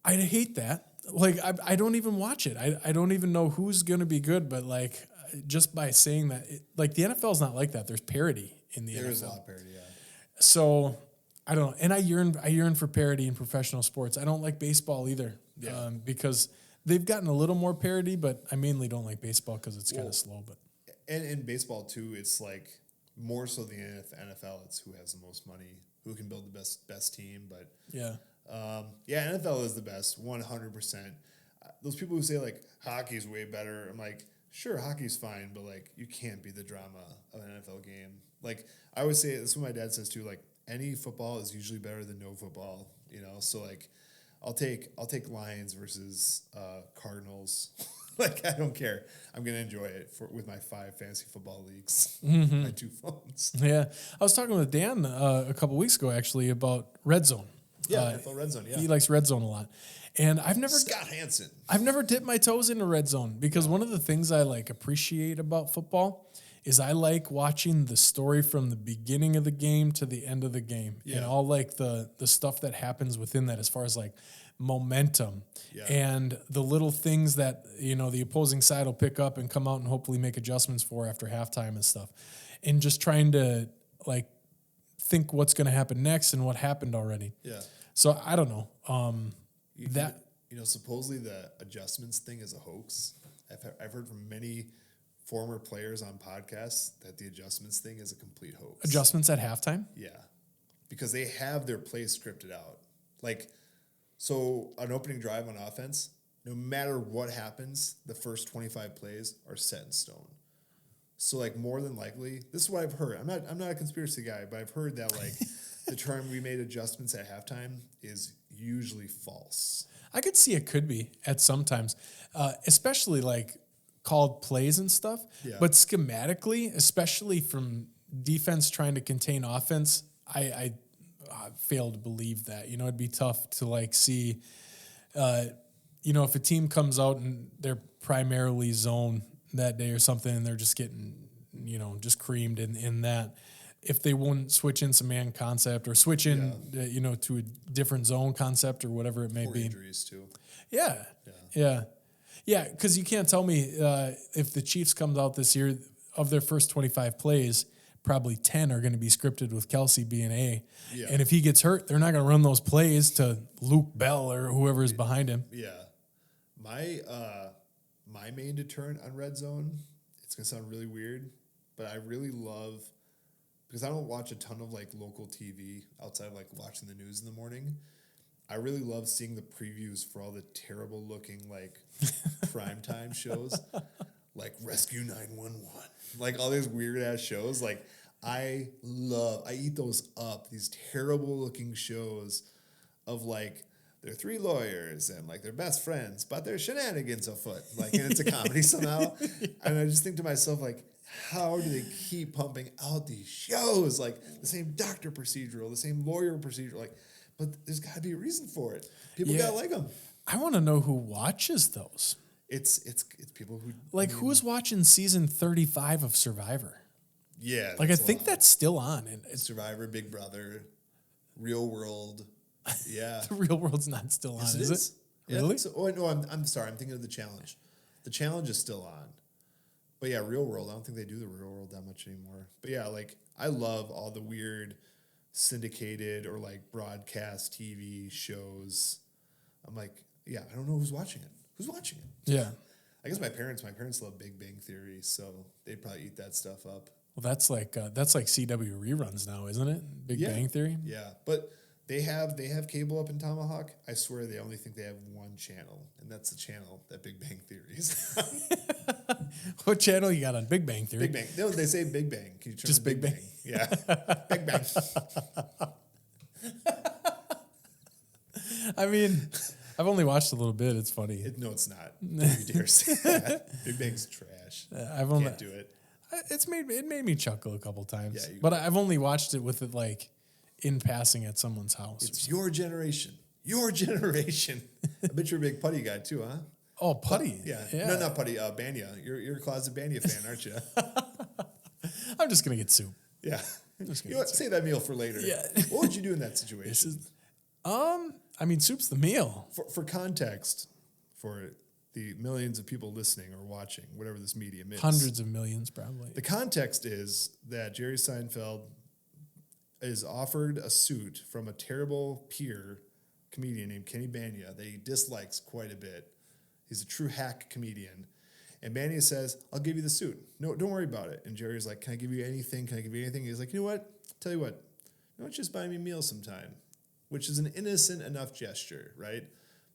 I hate that. Like, I don't even watch it. I don't even know who's going to be good. But, like, just by saying that, like, the NFL's not like that. There's parity in the NFL. There is a lot of parity, yeah. So I don't know. And I yearn for parity in professional sports. I don't like baseball either because they've gotten a little more parity, but I mainly don't like baseball because it's kind of slow. But and in baseball, too, it's like more so the NFL. It's who has the most money, who can build the best team. But NFL is the best, 100%. Those people who say, like, hockey's way better, I'm like, sure, hockey's fine, but, like, you can't be the drama of an NFL game. Like, I always say, this is what my dad says, too, like, any football is usually better than no football, So, like, I'll take Lions versus Cardinals. Like, I don't care. I'm gonna enjoy it with my 5 fantasy football leagues, my 2 phones. Yeah, I was talking with Dan a couple weeks ago actually about Red Zone. Yeah, NFL Red Zone. Yeah, he likes Red Zone a lot, and Scott Hansen. I've never dipped my toes into Red Zone because one of the things I like appreciate about football is I like watching the story from the beginning of the game to the end of the game and all like the stuff that happens within that as far as like momentum and the little things that, the opposing side will pick up and come out and hopefully make adjustments for after halftime and stuff. And just trying to like think what's going to happen next and what happened already. Yeah. So I don't know. Supposedly the adjustments thing is a hoax. I've heard from many former players on podcasts that the adjustments thing is a complete hoax. Adjustments at halftime? Yeah. Because they have their plays scripted out. Like, so an opening drive on offense, no matter what happens, the first 25 plays are set in stone. So, like, more than likely, this is what I've heard. I'm not a conspiracy guy, but I've heard that, like, the term we made adjustments at halftime is usually false. I could see it could be at sometimes, especially, like, called plays and stuff. Yeah. But schematically, especially from defense trying to contain offense, I fail to believe that. It'd be tough to like see, if a team comes out and they're primarily zone that day or something and they're just getting, just creamed in that. If they wouldn't switch in some man concept or switch in, to a different zone concept or whatever it may be. Injuries too. Yeah, because you can't tell me if the Chiefs comes out this year, of their first 25 plays, probably 10 are going to be scripted with Kelsey being A. Yeah. And if he gets hurt, they're not going to run those plays to Luke Bell or whoever is behind him. Yeah. My main deterrent on Red Zone, it's going to sound really weird, but I really love, because I don't watch a ton of like local TV outside of like watching the news in the morning. I really love seeing the previews for all the terrible looking like primetime shows, like Rescue 911, like all these weird ass shows. Like I eat those up. These terrible looking shows of like they're 3 lawyers and like they're best friends, but there's shenanigans afoot. Like, and it's a comedy somehow. And I just think to myself, like, how do they keep pumping out these shows? Like the same doctor procedural, the same lawyer procedural, like. But there's got to be a reason for it. People got to like them. I want to know who watches those. It's people who... Like, who's watching season 35 of Survivor? Yeah. Like, I think that's still on. And it's Survivor, Big Brother, Real World. Yeah. The Real World's not still on, is it? Yeah, really? So. Oh, no, I'm sorry. I'm thinking of The Challenge. The Challenge is still on. But yeah, Real World. I don't think they do the Real World that much anymore. But yeah, like, I love all the weird... syndicated or like broadcast TV shows. I'm like, yeah, I don't know who's watching it. Who's watching it? Yeah. I guess my parents love Big Bang Theory, so they'd probably eat that stuff up. Well, that's like CW reruns now, isn't it? Big Bang Theory? Yeah. But They have cable up in Tomahawk. I swear they only think they have one channel, and that's the channel that Big Bang Theory is. What channel you got on Big Bang Theory? Big Bang. No, they say Big Bang. Can you turn Just on Big Bang? Yeah. Big Bang. I mean, I've only watched a little bit. It's funny. No, it's not. Don't you dare say that. Big Bang's trash. Can't do it. It made me chuckle a couple times. Yeah, but I've only watched it with it like in passing at someone's house. It's your generation. Your generation. I bet you're a big Putty guy too, huh? Oh, Putty. Yeah. No, not Putty. Banya. You're a closet Banya fan, aren't you? I'm just gonna get soup. Yeah. You know what? Save that meal for later. Yeah. What would you do in that situation? I mean, soup's the meal. For context, for the millions of people listening or watching, whatever this medium is. Hundreds of millions, probably. The context is that Jerry Seinfeld is offered a suit from a terrible peer comedian named Kenny Banya that he dislikes quite a bit. He's a true hack comedian. And Banya says, I'll give you the suit. No, don't worry about it. And Jerry's like, can I give you anything? Can I give you anything? He's like, you know what? Tell you what. You know what? Just buy me meals sometime. Which is an innocent enough gesture, right?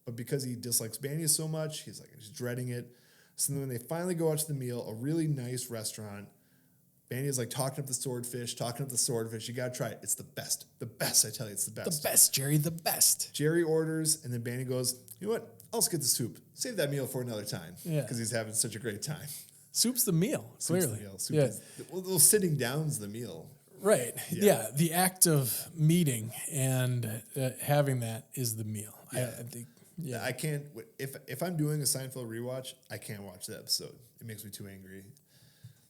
But because he dislikes Banya so much, he's like, he's dreading it. So then when they finally go out to the meal, a really nice restaurant, Banya's like talking up the swordfish. You got to try it. It's the best. The best, I tell you, it's the best. The best, Jerry, the best. Jerry orders, and then Banya goes, you know what? I'll just get the soup. Save that meal for another time. Yeah. Because he's having such a great time. Soup's the meal, clearly. Well, sitting down's the meal. Right. Yeah. The act of meeting and having that is the meal. Yeah. I think. Yeah. I can't. If I'm doing a Seinfeld rewatch, I can't watch the episode. It makes me too angry.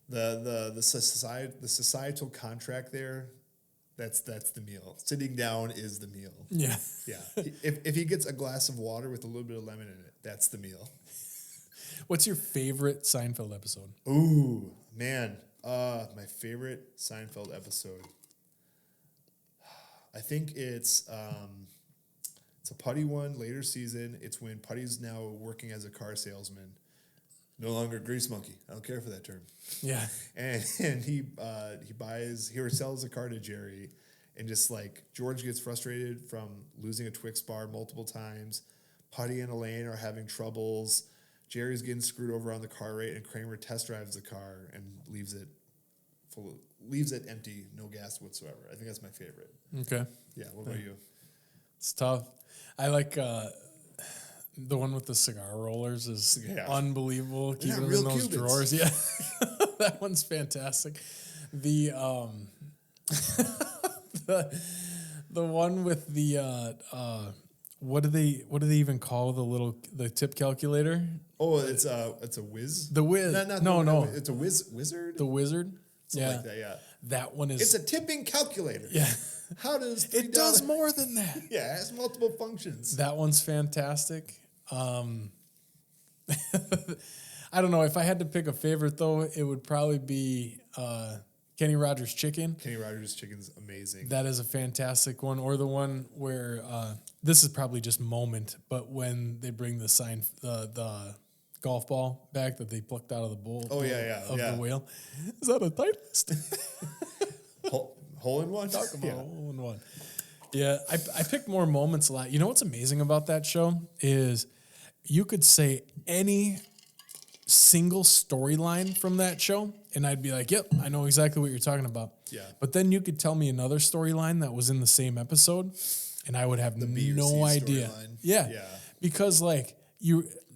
The societal contract there. That's the meal. Sitting down is the meal. Yeah. Yeah. If he gets a glass of water with a little bit of lemon in it, that's the meal. What's your favorite Seinfeld episode? Ooh, man. My favorite Seinfeld episode. I think it's a Putty one, later season. It's when Putty's now working as a car salesman. No longer grease monkey. I don't care for that term. Yeah. And he sells a car to Jerry, and just like George gets frustrated from losing a Twix bar multiple times. Putty and Elaine are having troubles. Jerry's getting screwed over on the car rate, and Kramer test drives the car and leaves it empty, no gas whatsoever. I think that's my favorite. Okay. Yeah. What about you? It's tough. I like the one with the cigar rollers is unbelievable. Keeping them in those drawers. Yeah. That one's fantastic. The the one with the what do they even call the tip calculator? Oh, it's a whiz. The whiz. No. It's a wizard. The wizard. Something like that. Yeah. That one is. It's a tipping calculator. Yeah. How does it does more than that? Yeah, it has multiple functions. That one's fantastic. I don't know. If I had to pick a favorite, though, it would probably be Kenny Rogers Chicken. Kenny Rogers Chicken's amazing. That is a fantastic one. Or the one where this is probably just moment, but when they bring the golf ball back that they plucked out of the bowl. Oh yeah. The whale. Is that a Titleist? Hole in one. Talk about hole in one. Yeah, I picked more moments a lot. You know what's amazing about that show is you could say any single storyline from that show, and I'd be like, yep, I know exactly what you're talking about. Yeah. But then you could tell me another storyline that was in the same episode, and I would have no idea. Yeah. Because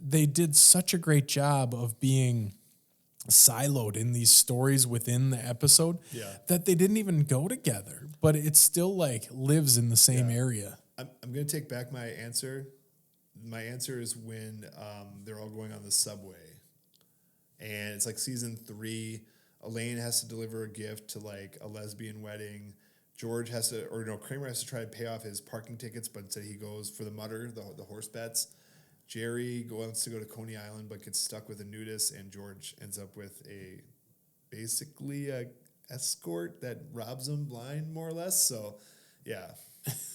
they did such a great job of being siloed in these stories within the episode that they didn't even go together, but it still lives in the same area. I'm going to take back my answer. My answer is when they're all going on the subway, and it's like season 3. Elaine has to deliver a gift to a lesbian wedding. Kramer has to try to pay off his parking tickets, but instead he goes for the mutter, the horse bets. Jerry wants to go to Coney Island, but gets stuck with a nudist, and George ends up with basically a escort that robs him blind, more or less. So, yeah,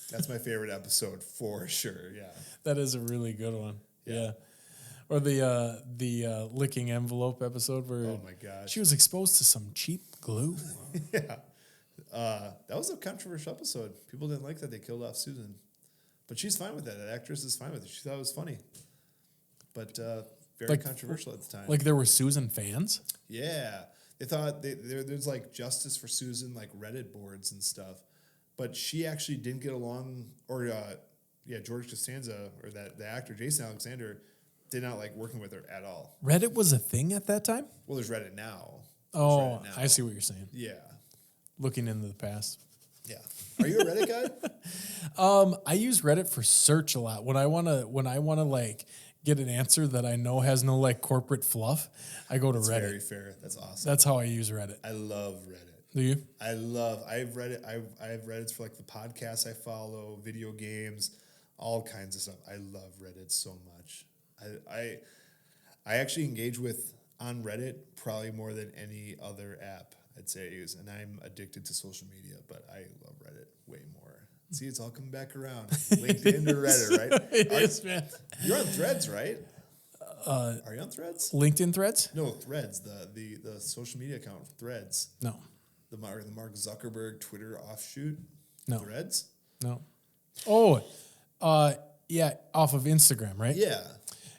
that's my favorite episode for sure. Yeah, that is a really good one. Yeah. Or the licking envelope episode where oh my gosh, she was exposed to some cheap glue. Yeah. that was a controversial episode. People didn't like that they killed off Susan. But she's fine with that. That actress is fine with it. She thought it was funny. But very controversial at the time. Like there were Susan fans? Yeah. They thought there's like justice for Susan, like Reddit boards and stuff. But she actually didn't get along, or George Costanza, or the actor, Jason Alexander, did not like working with her at all. Reddit was a thing at that time? Well, there's Reddit now. Oh, I see what you're saying. Yeah. Looking into the past. Yeah. Are you a Reddit guy? I use Reddit for search a lot. When I wanna like get an answer that I know has no like corporate fluff, I go to Reddit. Very fair. That's awesome. That's how I use Reddit. I love Reddit. Do you? I have Reddit. I have Reddits for like the podcasts I follow, video games, all kinds of stuff. I love Reddit so much. I actually engage with on Reddit probably more than any other app I'd say I use, and I'm addicted to social media, but I love Reddit way more. See, it's all coming back around. LinkedIn to Reddit, right? It is, man. You're on Threads, right? Are you on Threads? LinkedIn Threads? No, Threads, the social media account, Threads. No. The Mark Zuckerberg Twitter offshoot? No. Threads? No. Oh, yeah, off of Instagram, right? Yeah.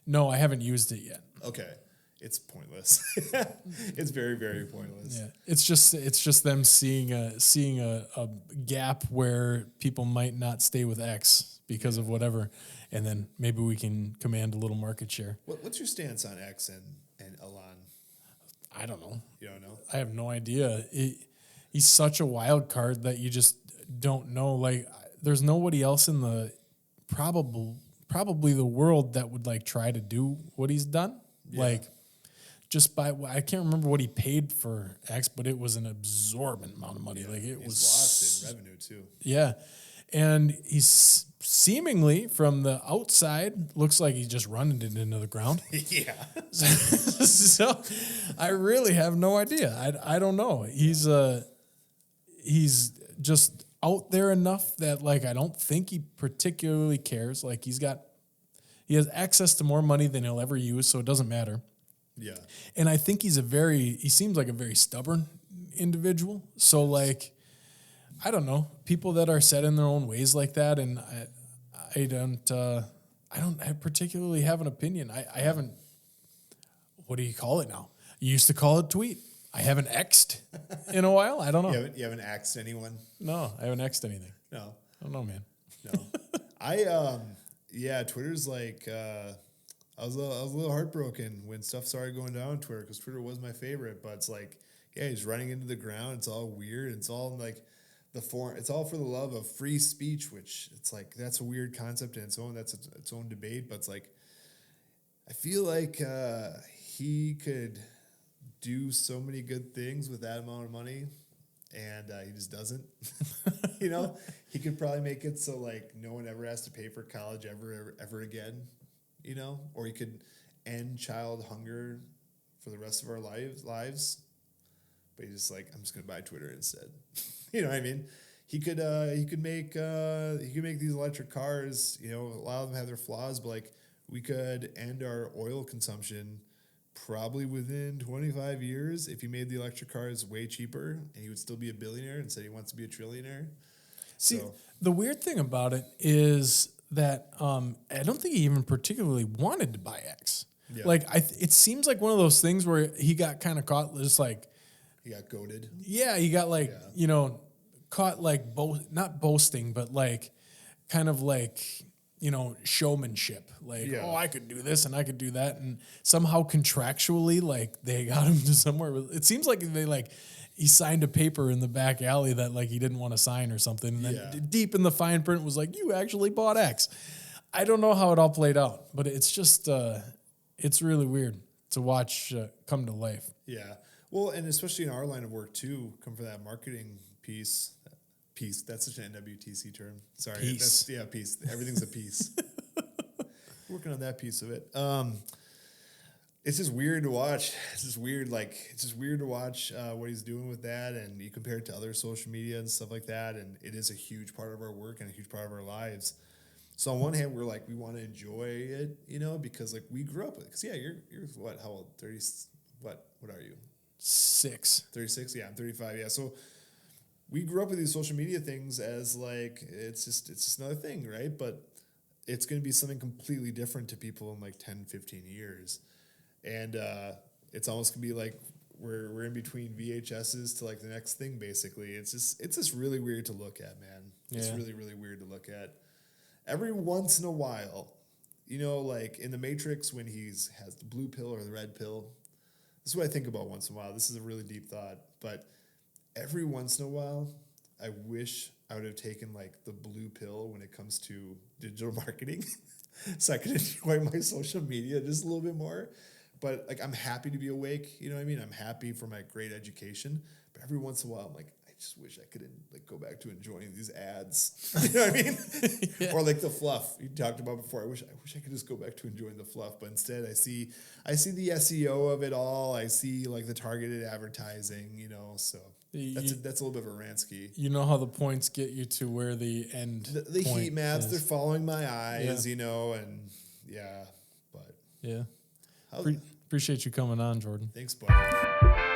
No, I haven't used it yet. Okay. It's pointless. It's very, very pointless. Yeah. It's just them seeing a gap where people might not stay with X because of whatever, and then maybe we can command a little market share. What's your stance on X and Elon? I don't know. You don't know? I have no idea. He's such a wild card that you just don't know. Like, there's nobody else in the probably the world that would like try to do what he's done. Yeah. Like, just by, I can't remember what he paid for X, but it was an absorbent amount of money. Yeah, like it was lost in revenue too. Yeah, and he's seemingly from the outside looks like he's just running it into the ground. Yeah. So I really have no idea. I don't know. He's just out there enough that like I don't think he particularly cares. Like he has access to more money than he'll ever use, so it doesn't matter. Yeah. And I think he seems like a very stubborn individual. So like, I don't know, people that are set in their own ways like that. And I don't particularly have an opinion. I haven't, what do you call it now? You used to call it tweet. I haven't X'd in a while. I don't know. You haven't X'd anyone? No, I haven't X'd anything. No. I don't know, man. No. Twitter's like, I was a little heartbroken when stuff started going down on Twitter because Twitter was my favorite, but it's like, yeah, he's running into the ground. It's all weird. It's all like it's all for the love of free speech, which it's like, that's a weird concept in its own, that's its own debate. But it's like, I feel like he could do so many good things with that amount of money, and he just doesn't. You know, he could probably make it so like no one ever has to pay for college ever again. You know, or he could end child hunger for the rest of our lives. But he's just like, I'm just gonna buy Twitter instead. You know what I mean? He could make these electric cars. You know, a lot of them have their flaws, but like we could end our oil consumption probably within 25 years if he made the electric cars way cheaper, and he would still be a billionaire and said he wants to be a trillionaire. See, the weird thing about it is that I don't think he even particularly wanted to buy X. Yeah. Like it seems like one of those things where he got kind of caught, just like he got goaded. Yeah, he got like caught like not boasting, but like kind of like showmanship. Like I could do this and I could do that, and somehow contractually like they got him to somewhere. It seems like he signed a paper in the back alley that like he didn't want to sign or something. And then deep in the fine print was like, you actually bought X. I don't know how it all played out, but it's just, it's really weird to watch come to life. Yeah. Well, and especially in our line of work too, come for that marketing piece. That's such an NWTC term. Sorry. Piece. Piece. Everything's a piece. Working on that piece of it. It's just weird to watch. It's just weird to watch what he's doing with that, and you compare it to other social media and stuff like that, and it is a huge part of our work and a huge part of our lives. So on one hand, we're like, we want to enjoy it, because like we grew up with it. Because you're what? How old? 30? What are you? 6. 36? Yeah, I'm 35. Yeah, so we grew up with these social media things as like, it's just another thing, right? But it's going to be something completely different to people in like 10, 15 years. And it's almost going to be like we're in between VHSs to like the next thing, basically. It's just really weird to look at, man. It's really, really weird to look at. Every once in a while, you know, like in the Matrix when has the blue pill or the red pill, this is what I think about once in a while. This is a really deep thought, but every once in a while, I wish I would have taken like the blue pill when it comes to digital marketing so I could enjoy my social media just a little bit more. But like, I'm happy to be awake. You know what I mean? I'm happy for my great education. But every once in a while, I'm like, I just wish I could like go back to enjoying these ads. You know what I mean? Yeah. Or like the fluff you talked about before. I wish I could just go back to enjoying the fluff. But instead, I see the SEO of it all. I see like the targeted advertising. You know, so that's a little bit of a rant ski. You know how the points get you to where the end. The heat maps. They're following my eyes. Yeah. You know, and yeah, but yeah. Appreciate you coming on, Jordan. Thanks, buddy.